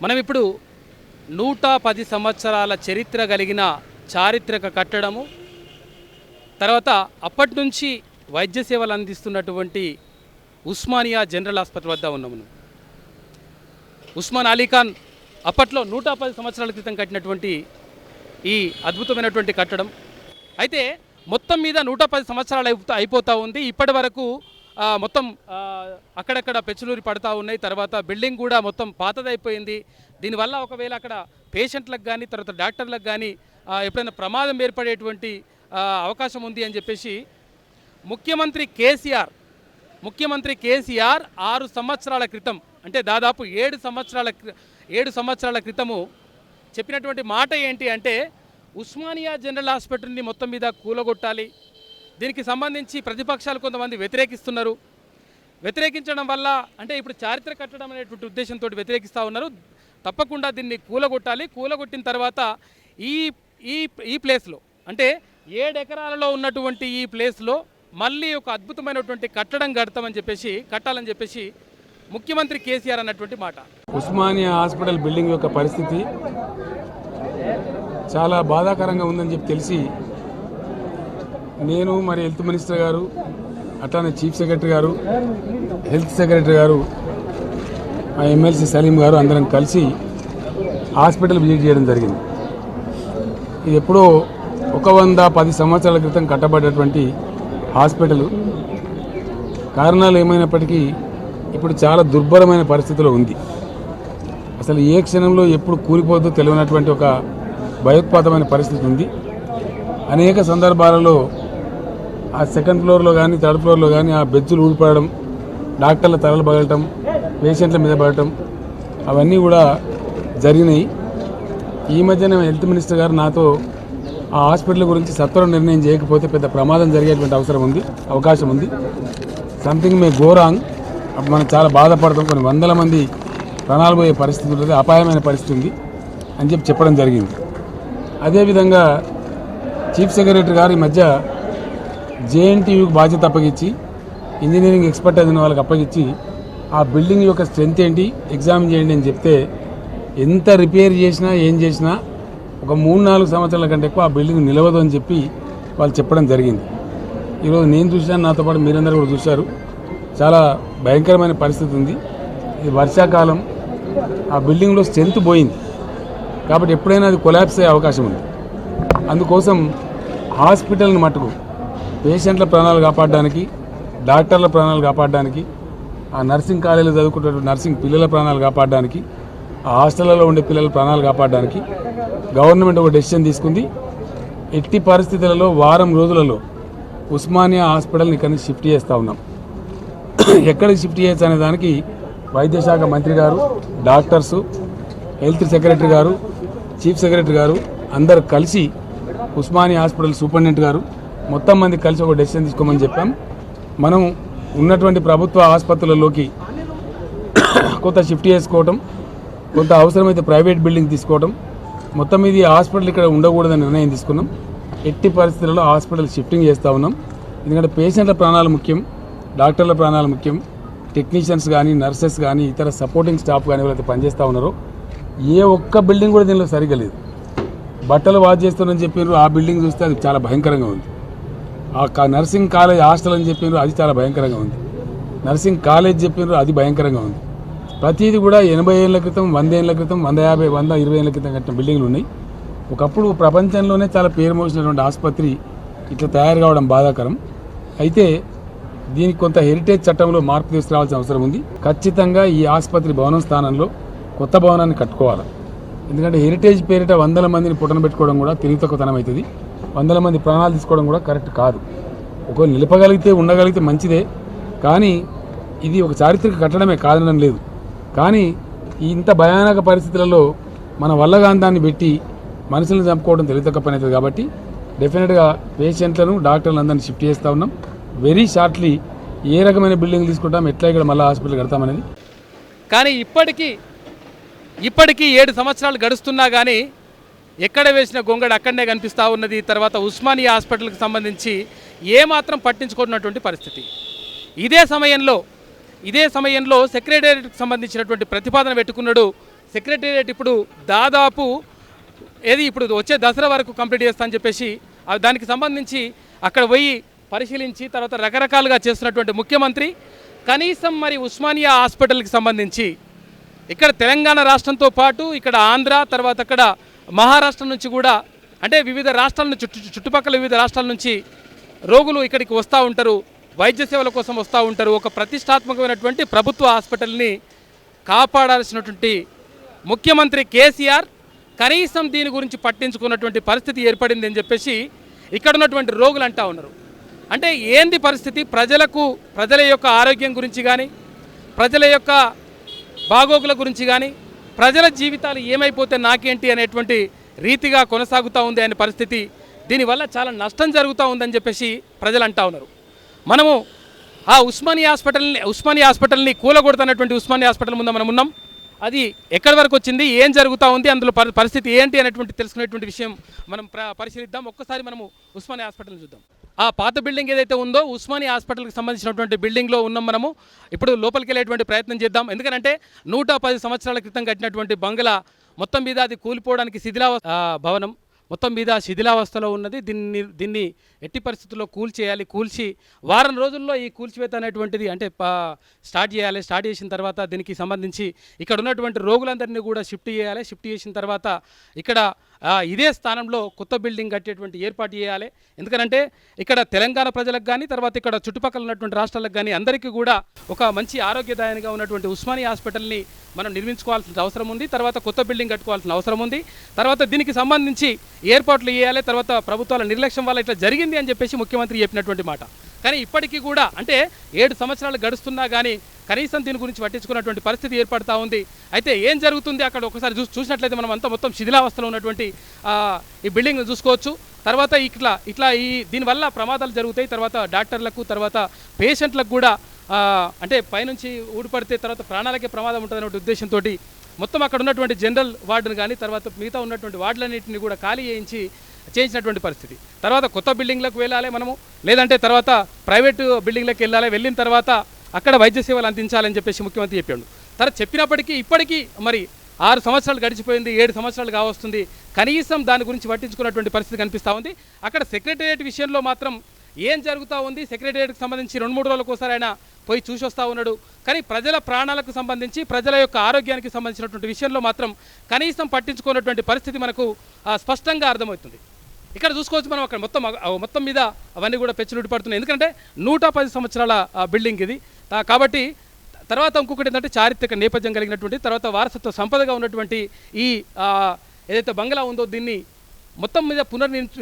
మనం ఇప్పుడు 110 సంవత్సరాల చరిత్ర కలిగిన చారిత్రక కట్టడము, తర్వాత అప్పటి నుంచి వైద్య సేవలు అందిస్తున్నటువంటి ఉస్మానియా జనరల్ హాస్పిటల్ వద్ద ఉన్నాము. ఉస్మాన్ అలీఖాన్ అప్పట్లో 110 సంవత్సరాల క్రితం కట్టినటువంటి ఈ అద్భుతమైనటువంటి కట్టడం. అయితే మొత్తం మీద 110 సంవత్సరాలు అయిపోతూ ఉంది. ఇప్పటి వరకు మొత్తం అక్కడక్కడ పెచ్చులూరి పడుతూ ఉన్నాయి. తర్వాత బిల్డింగ్ కూడా మొత్తం పాతదైపోయింది. దీనివల్ల ఒకవేళ అక్కడ పేషెంట్లకు కానీ తర్వాత డాక్టర్లకు కానీ ఎప్పుడైనా ప్రమాదం ఏర్పడేటువంటి అవకాశం ఉంది అని చెప్పేసి ముఖ్యమంత్రి కేసీఆర్ 6 సంవత్సరాల క్రితం, అంటే దాదాపు 7 సంవత్సరాల క్రితము చెప్పినటువంటి మాట ఏంటి అంటే ఉస్మానియా జనరల్ హాస్పిటల్ని మొత్తం మీద కూలగొట్టాలి. దీనికి సంబంధించి ప్రతిపక్షాలు కొంతమంది వ్యతిరేకిస్తున్నారు. వ్యతిరేకించడం వల్ల అంటే ఇప్పుడు చారిత్రక కట్టడం అనేటువంటి ఉద్దేశంతో వ్యతిరేకిస్తూ ఉన్నారు. తప్పకుండా దీన్ని కూలగొట్టాలి. కూలగొట్టిన తర్వాత ఈ ప్లేస్లో అంటే 7 ఎకరాలలో ఉన్నటువంటి ఈ ప్లేస్లో మళ్ళీ ఒక అద్భుతమైనటువంటి కట్టడం కట్టాలని చెప్పేసి ముఖ్యమంత్రి కేసీఆర్ అన్నటువంటి మాట. ఉస్మానియా హాస్పిటల్ బిల్డింగ్ యొక్క పరిస్థితి చాలా బాధాకరంగా ఉందని చెప్పి తెలిసి నేను మరి హెల్త్ మినిస్టర్ గారు, అట్లానే చీఫ్ సెక్రటరీ గారు, హెల్త్ సెక్రటరీ గారు, మా ఎమ్మెల్సీ సలీం గారు అందరం కలిసి హాస్పిటల్ విజిట్ చేయడం జరిగింది. ఇది ఎప్పుడో 110 సంవత్సరాల క్రితం కట్టబడ్డటువంటి హాస్పిటల్. కారణాలు ఏమైనప్పటికీ ఇప్పుడు చాలా దుర్భరమైన పరిస్థితిలో ఉంది. అసలు ఏ క్షణంలో ఎప్పుడు కూలిపోతుందో తెలియనటువంటి ఒక భయోత్పాతమైన పరిస్థితి ఉంది. అనేక సందర్భాలలో ఆ సెకండ్ ఫ్లోర్లో కానీ థర్డ్ ఫ్లోర్లో కానీ ఆ బెడ్జులు ఊడిపడడం, డాక్టర్ల తలలు పగలటం, పేషెంట్ల మీద పడటం అవన్నీ కూడా జరిగినాయి. ఈ మధ్యన హెల్త్ మినిస్టర్ గారు నాతో ఆ హాస్పిటల్ గురించి సత్వరం నిర్ణయం చేయకపోతే పెద్ద ప్రమాదం జరిగేటువంటి అవకాశం ఉంది. Something may go wrong. అప్పుడు మనం చాలా బాధపడతాం. కొన్ని వందల మంది ప్రాణాలు పోయే పరిస్థితి ఉంటుంది, అపాయమైన పరిస్థితి ఉంది అని చెప్పడం జరిగింది. అదేవిధంగా చీఫ్ సెక్రటరీ గారు ఈ మధ్య జేఎన్టీయూకి బాధ్యత అప్పగించి, ఇంజనీరింగ్ ఎక్స్పర్ట్ అయిన వాళ్ళకి అప్పగించి ఆ బిల్డింగ్ యొక్క స్ట్రెంత్ ఏంటి ఎగ్జామిన్ చేయండి అని చెప్తే ఎంత రిపేర్ చేసినా ఏం చేసినా ఒక 3-4 సంవత్సరాల కంటే ఎక్కువ ఆ బిల్డింగ్ నిలవదు అని చెప్పి వాళ్ళు చెప్పడం జరిగింది. ఈరోజు నేను చూశాను, నాతో పాటు మీరందరూ కూడా చూశారు. చాలా భయంకరమైన పరిస్థితి ఉంది. ఇది వర్షాకాలం, ఆ బిల్డింగ్లో స్ట్రెంత్ పోయింది కాబట్టి ఎప్పుడైనా అది కొలాప్స్ అయ్యే అవకాశం ఉంది. అందుకోసం హాస్పిటల్ని మట్టుకు పేషెంట్ల ప్రాణాలు కాపాడడానికి, డాక్టర్ల ప్రాణాలు కాపాడడానికి, ఆ నర్సింగ్ కాలేజీలో చదువుకున్నటువంటి నర్సింగ్ పిల్లల ప్రాణాలు కాపాడడానికి, ఆ హాస్టళ్లలో ఉండే పిల్లల ప్రాణాలు కాపాడడానికి గవర్నమెంట్ ఒక డెసిషన్ తీసుకుంది. ఎట్టి పరిస్థితులలో వారం రోజులలో ఉస్మానియా హాస్పిటల్ని ఇక్కడి నుంచి షిఫ్ట్ చేస్తూ ఉన్నాం. ఎక్కడికి షిఫ్ట్ చేయొచ్చు అనే దానికి వైద్య శాఖ మంత్రి గారు, డాక్టర్సు, హెల్త్ సెక్రటరీ గారు, చీఫ్ సెక్రటరీ గారు అందరు కలిసి ఉస్మానియా హాస్పిటల్ సూపరింటెండెంట్ గారు మొత్తం మంది కలిసి ఒక డెసిషన్ తీసుకోమని చెప్పాం. మనం ఉన్నటువంటి ప్రభుత్వ ఆసుపత్రులలోకి కొంత షిఫ్ట్ చేసుకోవటం, కొంత అవసరమైతే ప్రైవేట్ బిల్డింగ్ తీసుకోవడం, మొత్తం మీద హాస్పిటల్ ఇక్కడ ఉండకూడదని నిర్ణయం తీసుకున్నాం. ఎట్టి పరిస్థితుల్లో హాస్పిటల్ షిఫ్టింగ్ చేస్తూ ఉన్నాం. ఎందుకంటే పేషెంట్ల ప్రాణాలు ముఖ్యం, డాక్టర్ల ప్రాణాలు ముఖ్యం. టెక్నీషియన్స్ కానీ, నర్సెస్ కానీ, ఇతర సపోర్టింగ్ స్టాఫ్ కానీ ఎవరైతే పనిచేస్తూ ఉన్నారో ఏ ఒక్క బిల్డింగ్ కూడా దీనిలో సరిగ్గా లేదు. బట్టలు వాష్ చేస్తారని చెప్పారు, ఆ బిల్డింగ్ చూస్తే అది చాలా భయంకరంగా ఉంది. ఆ నర్సింగ్ కాలేజ్ హాస్టల్ అని చెప్పారు, అది చాలా భయంకరంగా ఉంది. నర్సింగ్ కాలేజ్ చెప్పారు, అది భయంకరంగా ఉంది. ప్రతిదీ కూడా 80 ఏళ్ల క్రితం, 100 ఏళ్ల క్రితం, 150, 120 ఏళ్ల క్రితం కట్టిన బిల్డింగ్లు ఉన్నాయి. ఒకప్పుడు ప్రపంచంలోనే చాలా పేరు మోసినటువంటి ఆసుపత్రి ఇట్లా తయారు కావడం బాధాకరం. అయితే దీనికి కొంత హెరిటేజ్ చట్టంలో మార్పు తీసుకురావాల్సిన అవసరం ఉంది. ఖచ్చితంగా ఈ ఆసుపత్రి భవనం స్థానంలో కొత్త భవనాన్ని కట్టుకోవాలి. ఎందుకంటే హెరిటేజ్ పేరిట 100 మందిని పుట్టన పెట్టుకోవడం కూడా తెలివితక్కువతనం అవుతుంది. 100 మంది ప్రాణాలు తీసుకోవడం కూడా కరెక్ట్ కాదు. ఒకవేళ నిలపగలిగితే ఉండగలిగితే మంచిదే, కానీ ఇది ఒక చారిత్రక కట్టడమే కాదనడం లేదు. కానీ ఇంత భయానక పరిస్థితులలో మన వల్లగాంధాన్ని పెట్టి మనుషులను చంపుకోవడం తెలివితక్కువ పని అవుతుంది. కాబట్టి డెఫినెట్గా పేషెంట్లను, డాక్టర్లను అందరినీ షిఫ్ట్ చేస్తూ ఉన్నాం. వెరీ షార్ట్లీ ఏ రకమైన బిల్డింగ్ తీసుకుంటాం, ఎట్లా ఇక్కడ మళ్ళీ హాస్పిటల్ కడతామనేది. కానీ ఇప్పటికీ 7 సంవత్సరాలు గడుస్తున్నా కానీ ఎక్కడ వేసిన గొంగడ అక్కడనే కనిపిస్తూ ఉన్నది. తర్వాత ఉస్మానియా హాస్పిటల్కి సంబంధించి ఏమాత్రం పట్టించుకున్నటువంటి పరిస్థితి. ఇదే సమయంలో సెక్రటేరియట్కి సంబంధించినటువంటి ప్రతిపాదన పెట్టుకున్నాడు సెక్రటేరియట్ ఇప్పుడు దాదాపు ఇప్పుడు వచ్చే దసరా వరకు కంప్లీట్ చేస్తా అని చెప్పేసి దానికి సంబంధించి అక్కడ పోయి పరిశీలించి తర్వాత రకరకాలుగా చేస్తున్నటువంటి ముఖ్యమంత్రి కనీసం మరి ఉస్మానియా హాస్పిటల్కి సంబంధించి ఇక్కడ తెలంగాణ రాష్ట్రంతో పాటు ఇక్కడ ఆంధ్ర తర్వాత అక్కడ మహారాష్ట్ర నుంచి కూడా అంటే వివిధ రాష్ట్రాల నుంచి చుట్టుపక్కల వివిధ రాష్ట్రాల నుంచి రోగులు ఇక్కడికి వస్తూ ఉంటారు, వైద్య సేవల కోసం వస్తూ ఉంటారు. ఒక ప్రతిష్టాత్మకమైనటువంటి ప్రభుత్వ హాస్పిటల్ని కాపాడాల్సినటువంటి ముఖ్యమంత్రి కేసీఆర్ కనీసం దీని గురించి పట్టించుకున్నటువంటి పరిస్థితి ఏర్పడింది అని చెప్పేసి ఇక్కడ ఉన్నటువంటి రోగులు అంటూ ఉన్నారు. అంటే ఏంది పరిస్థితి? ప్రజల యొక్క ఆరోగ్యం గురించి కానీ ప్రజల యొక్క బాగోగుల గురించి కానీ ప్రజల జీవితాలు ఏమైపోతే నాకేంటి అనేటువంటి రీతిగా కొనసాగుతూ ఉంది అనే పరిస్థితి. దీనివల్ల చాలా నష్టం జరుగుతూ ఉందని చెప్పేసి ప్రజలు అంటూ ఉన్నారు. మనము ఆ ఉస్మానియా హాస్పిటల్ని కూలగొడుతున్నటువంటి ఉస్మానియా హాస్పిటల్ ముందు మనం ఉన్నాం. అది ఎక్కడి వరకు వచ్చింది, ఏం జరుగుతూ ఉంది, అందులో పరిస్థితి ఏంటి అనేటువంటి తెలుసుకునేటువంటి విషయం మనం పరిశీలిద్దాం. ఒక్కసారి మనము ఉస్మానియా హాస్పిటల్ని చూద్దాం. ఆ పాత బిల్డింగ్ ఏదైతే ఉందో ఉస్మానియా హాస్పిటల్కి సంబంధించినటువంటి బిల్డింగ్లో ఉన్నాం మనము. ఇప్పుడు లోపలికి వెళ్ళేటువంటి ప్రయత్నం చేద్దాం. ఎందుకంటే 110 సంవత్సరాల క్రితం కట్టినటువంటి బంగ్లా మొత్తం మీద అది కూలిపోవడానికి భవనం మొత్తం మీద శిథిలావస్థలో ఉన్నది. దీన్ని ఎట్టి పరిస్థితుల్లో కూల్చి వారం రోజుల్లో ఈ కూల్చివేత అనేటువంటిది అంటే స్టార్ట్ చేసిన తర్వాత దీనికి సంబంధించి ఇక్కడ ఉన్నటువంటి రోగులందరినీ కూడా షిఫ్ట్ చేసిన తర్వాత ఇక్కడ ఇదే స్థానంలో కొత్త బిల్డింగ్ కట్టేటువంటి ఏర్పాటు చేయాలి. ఎందుకంటే ఇక్కడ తెలంగాణ ప్రజలకు కానీ తర్వాత ఇక్కడ చుట్టుపక్కల ఉన్నటువంటి రాష్ట్రాలకు కానీ అందరికీ కూడా ఒక మంచి ఆరోగ్యదాయకంగా ఉన్నటువంటి ఉస్మానియా హాస్పిటల్ని మనం నిర్మించుకోవాల్సిన అవసరం ఉంది. తర్వాత కొత్త బిల్డింగ్ కట్టుకోవాల్సిన అవసరం ఉంది. తర్వాత దీనికి సంబంధించి ఏర్పాట్లు చేయాలి. తర్వాత ప్రభుత్వాల నిర్లక్ష్యం వల్ల ఇట్లా జరిగింది అని చెప్పేసి ముఖ్యమంత్రి చెప్పినటువంటి మాట. కానీ ఇప్పటికీ కూడా అంటే 7 సంవత్సరాలు గడుస్తున్నా కానీ కనీసం దీని గురించి పట్టించుకున్నటువంటి పరిస్థితి ఏర్పడతా ఉంది. అయితే ఏం జరుగుతుంది అక్కడ ఒకసారి చూసినట్లయితే మనం అంతా మొత్తం శిథిలావస్థలో ఉన్నటువంటి ఈ బిల్డింగ్ను చూసుకోవచ్చు. తర్వాత దీనివల్ల ప్రమాదాలు జరుగుతాయి. తర్వాత డాక్టర్లకు తర్వాత పేషెంట్లకు కూడా అంటే పైనుంచి ఊడిపడితే తర్వాత ప్రాణాలకే ప్రమాదం ఉంటుందనే ఉద్దేశంతో మొత్తం అక్కడ ఉన్నటువంటి జనరల్ వార్డును కానీ తర్వాత మిగతా ఉన్నటువంటి వార్డులన్నింటినీ కూడా ఖాళీ చేయించినటువంటి పరిస్థితి. తర్వాత కొత్త బిల్డింగ్లకు వెళ్ళాలి మనము, లేదంటే తర్వాత ప్రైవేటు బిల్డింగ్లకు వెళ్ళిన తర్వాత అక్కడ వైద్య సేవలు అందించాలని చెప్పేసి ముఖ్యమంత్రి చెప్పాడు. తర్వాత చెప్పినప్పటికీ ఇప్పటికీ మరి 6 సంవత్సరాలు గడిచిపోయింది, 7 సంవత్సరాలు కావస్తుంది. కనీసం దాని గురించి పట్టించుకున్నటువంటి పరిస్థితి కనిపిస్తూ ఉంది. అక్కడ సెక్రటేరియట్ విషయంలో మాత్రం ఏం జరుగుతూ ఉంది, సెక్రటేరియట్కి సంబంధించి 2-3 రోజులకు ఒకసారి ఆయన పోయి చూసి వస్తూ ఉన్నాడు. కానీ ప్రజల ప్రాణాలకు సంబంధించి ప్రజల యొక్క ఆరోగ్యానికి సంబంధించినటువంటి విషయంలో మాత్రం కనీసం పట్టించుకున్నటువంటి పరిస్థితి మనకు స్పష్టంగా అర్థమవుతుంది. ఇక్కడ చూసుకోవచ్చు మనం అక్కడ మొత్తం మీద అవన్నీ కూడా పెచ్చులుడి పడుతున్నాయి. ఎందుకంటే 110 సంవత్సరాల బిల్డింగ్ ఇది. కాబట్టి తర్వాత ఇంకొకటి ఏంటంటే చారిత్రక నేపథ్యం కలిగినటువంటి తర్వాత వారసత్వ సంపదగా ఉన్నటువంటి ఈ ఏదైతే బంగ్లా ఉందో దీన్ని మొత్తం మీద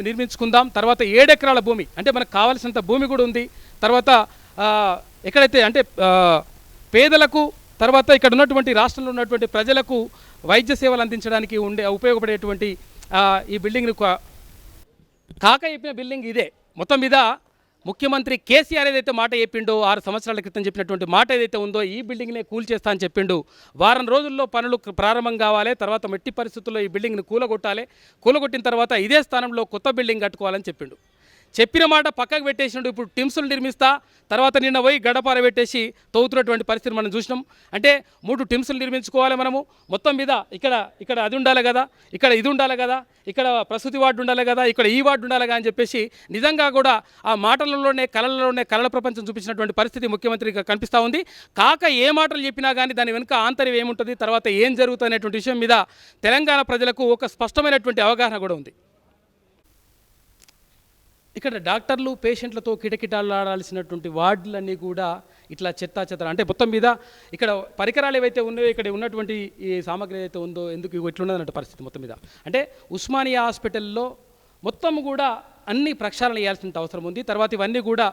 నిర్మించుకుందాం. తర్వాత 7 ఎకరాల భూమి అంటే మనకు కావాల్సినంత భూమి కూడా ఉంది. తర్వాత ఎక్కడైతే అంటే పేదలకు తర్వాత ఇక్కడ ఉన్నటువంటి రాష్ట్రంలో ఉన్నటువంటి ప్రజలకు వైద్య సేవలు అందించడానికి ఉపయోగపడేటువంటి ఈ బిల్డింగ్ను చెప్పిన బిల్డింగ్ ఇదే. మొత్తం మీద ముఖ్యమంత్రి కేసీఆర్ ఏదైతే మాట చెప్పిండో 6 సంవత్సరాల క్రితం చెప్పినటువంటి మాట ఏదైతే ఉందో ఈ బిల్డింగ్నే కూల్చేస్తా అని చెప్పిండు. వారం రోజుల్లో పనులు ప్రారంభం కావాలి. తర్వాత మెట్టి పరిస్థితుల్లో ఈ బిల్డింగ్ను కూలగొట్టిన తర్వాత ఇదే స్థానంలో కొత్త బిల్డింగ్ కట్టుకోవాలని చెప్పిండు. చెప్పిన మాట పక్కకు పెట్టేసినాడు. ఇప్పుడు టిమ్స్లు నిర్మిస్తా తర్వాత నిన్న పోయి గడపార పెట్టేసి తవ్వుతున్నటువంటి పరిస్థితి మనం చూసినాం. అంటే 3 టిమ్స్లు నిర్మించుకోవాలి మనము. మొత్తం మీద ఇక్కడ అది ఉండాలి కదా, ఇక్కడ ఇది ఉండాలి కదా, ఇక్కడ ప్రసూతి వార్డు ఉండాలి కదా, ఇక్కడ ఈ వార్డు ఉండాలి కదా అని చెప్పేసి నిజంగా కూడా ఆ మాటలలోనే కళల ప్రపంచం చూపించినటువంటి పరిస్థితి ముఖ్యమంత్రికి కనిపిస్తూ ఉంది. ఏ మాటలు చెప్పినా కానీ దాని వెనుక ఆంతర్యం ఏముంటుంది, తర్వాత ఏం జరుగుతుంది అనేటువంటి విషయం మీద తెలంగాణ ప్రజలకు ఒక స్పష్టమైనటువంటి అవగాహన కూడా ఉంది. ఇక్కడ డాక్టర్లు పేషెంట్లతో కిటకిటాలాడాల్సినటువంటి వార్డులన్నీ కూడా ఇట్లా చెత్త అంటే మొత్తం మీద ఇక్కడ పరికరాలు ఏవైతే ఉన్నాయో ఇక్కడ ఉన్నటువంటి ఈ సామాగ్రి ఏదైతే ఉందో ఎందుకు ఇట్లున్నదన్నట్టు పరిస్థితి మొత్తం మీద. అంటే ఉస్మానియా హాస్పిటల్లో మొత్తం కూడా అన్ని ప్రక్షాళన చేయాల్సిన అవసరం ఉంది. తర్వాత ఇవన్నీ కూడా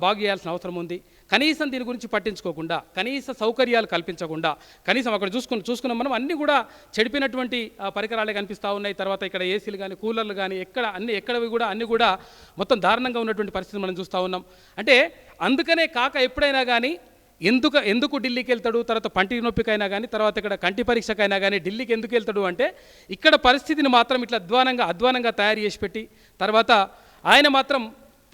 బాగు చేయాల్సిన అవసరం ఉంది. కనీసం దీని గురించి పట్టించుకోకుండా కనీస సౌకర్యాలు కల్పించకుండా కనీసం అక్కడ చూసుకున్నాం మనం అన్నీ కూడా చెడిపినటువంటి పరికరాలే కనిపిస్తూ ఉన్నాయి. తర్వాత ఇక్కడ ఏసీలు కానీ కూలర్లు కానీ ఎక్కడవి కూడా అన్నీ కూడా మొత్తం దారుణంగా ఉన్నటువంటి పరిస్థితి మనం చూస్తూ ఉన్నాం. అంటే అందుకనే ఎప్పుడైనా కానీ ఎందుకు ఢిల్లీకి వెళ్తాడు, తర్వాత పంటి నొప్పికైనా కానీ తర్వాత ఇక్కడ కంటి పరీక్షకైనా కానీ ఢిల్లీకి ఎందుకు వెళ్తాడు అంటే ఇక్కడ పరిస్థితిని మాత్రం ఇట్లా అధ్వానంగా తయారు చేసి పెట్టి తర్వాత ఆయన మాత్రం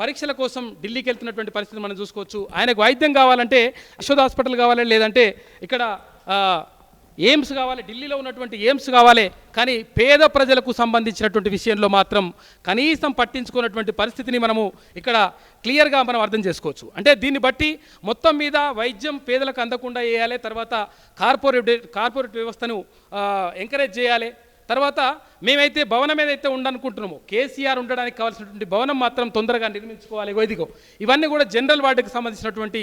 పరీక్షల కోసం ఢిల్లీకి వెళ్తున్నటువంటి పరిస్థితి మనం చూసుకోవచ్చు. ఆయనకు వైద్యం కావాలంటే యశోద హాస్పిటల్ కావాలి, లేదంటే ఇక్కడ ఎయిమ్స్ కావాలి, ఢిల్లీలో ఉన్నటువంటి ఎయిమ్స్ కావాలి, కానీ పేద ప్రజలకు సంబంధించినటువంటి విషయంలో మాత్రం కనీసం పట్టించుకున్నటువంటి పరిస్థితిని మనము ఇక్కడ క్లియర్గా మనం అర్థం చేసుకోవచ్చు. అంటే దీన్ని బట్టి మొత్తం మీద వైద్యం పేదలకు అందకుండా చేయాలి, తర్వాత కార్పొరేట్ వ్యవస్థను ఎంకరేజ్ చేయాలి, తర్వాత మేమైతే భవనం ఏదైతే ఉండనుకుంటున్నామో కేసీఆర్ ఉండడానికి కావాల్సినటువంటి భవనం మాత్రం తొందరగా నిర్మించుకోవాలి. ఇదిగో ఇవన్నీ కూడా జనరల్ వార్డుకి సంబంధించినటువంటి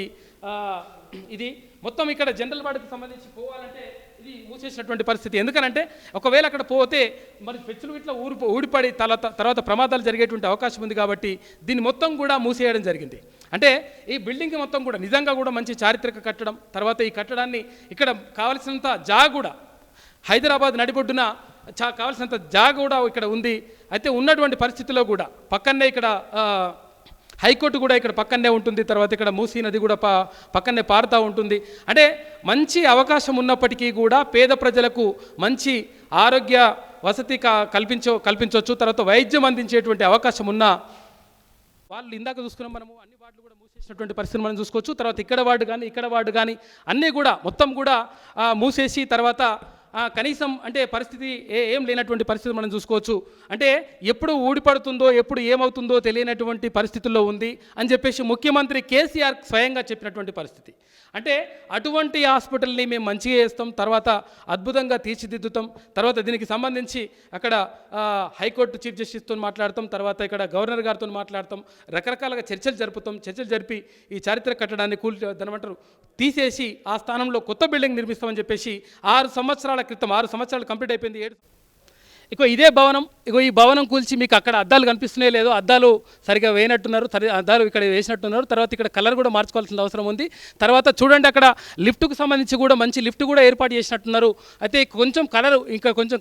ఇది మొత్తం ఇక్కడ జనరల్ వార్డుకి సంబంధించి పోవాలంటే ఇది మూసేసినటువంటి పరిస్థితి. ఎందుకనంటే ఒకవేళ అక్కడ పోతే మరి పెచ్చులు ఇట్లా ఊడిపడి తర్వాత ప్రమాదాలు జరిగేటువంటి అవకాశం ఉంది. కాబట్టి దీన్ని మొత్తం కూడా మూసేయడం జరిగింది. అంటే ఈ బిల్డింగ్ మొత్తం కూడా నిజంగా కూడా మంచి చారిత్రక కట్టడం, తర్వాత ఈ కట్టడాన్ని ఇక్కడ కావలసినంత జాగా కూడా హైదరాబాద్ నడిబొడ్డున కావాల్సినంత జాగా కూడా ఇక్కడ ఉంది. అయితే ఉన్నటువంటి పరిస్థితుల్లో కూడా పక్కనే ఇక్కడ హైకోర్టు కూడా ఇక్కడ పక్కనే ఉంటుంది, తర్వాత ఇక్కడ మూసీ నది కూడా పక్కనే పారుతూ ఉంటుంది. అంటే మంచి అవకాశం ఉన్నప్పటికీ కూడా పేద ప్రజలకు మంచి ఆరోగ్య వసతి కల్పించవచ్చు, తర్వాత వైద్యం అందించేటువంటి అవకాశం ఉన్న వాళ్ళు ఇందాక చూసుకున్నాం మనము అన్ని వార్డులు కూడా మూసేసినటువంటి పరిస్థితిని మనం చూసుకోవచ్చు. తర్వాత ఇక్కడ వార్డు కానీ అన్నీ కూడా మొత్తం కూడా మూసేసి తర్వాత కనీసం అంటే పరిస్థితి ఏం లేనటువంటి పరిస్థితి మనం చూసుకోవచ్చు. అంటే ఎప్పుడు ఊడిపడుతుందో ఎప్పుడు ఏమవుతుందో తెలియనటువంటి పరిస్థితుల్లో ఉంది అని చెప్పేసి ముఖ్యమంత్రి కేసీఆర్ స్వయంగా చెప్పినటువంటి పరిస్థితి. అంటే అటువంటి హాస్పిటల్ని మేము మంచిగా చేస్తాం, తర్వాత అద్భుతంగా తీర్చిదిద్దుతాం, తర్వాత దీనికి సంబంధించి అక్కడ హైకోర్టు చీఫ్ జస్టిస్తో మాట్లాడతాం, తర్వాత ఇక్కడ గవర్నర్ గారితో మాట్లాడతాం, రకరకాలుగా చర్చలు జరిపి ఈ చారిత్రక కట్టడాన్ని దానిమంటారు తీసేసి ఆ స్థానంలో కొత్త బిల్డింగ్ నిర్మిస్తామని చెప్పేసి 6 సంవత్సరాలు కంప్లీట్ అయిపోయింది. ఇదే భవనం, ఈ భవనం కూల్చి మీకు అక్కడ అద్దాలు కనిపిస్తున్నాయి లేదో, అద్దాలు సరిగా వేయనట్టున్నారు, అద్దాలు ఇక్కడ వేసినట్టున్నారు, తర్వాత ఇక్కడ కలర్ కూడా మార్చుకోవాల్సిన అవసరం ఉంది. తర్వాత చూడండి అక్కడ లిఫ్ట్కు సంబంధించి కూడా మంచి లిఫ్ట్ కూడా ఏర్పాటు చేసినట్టున్నారు. అయితే కొంచెం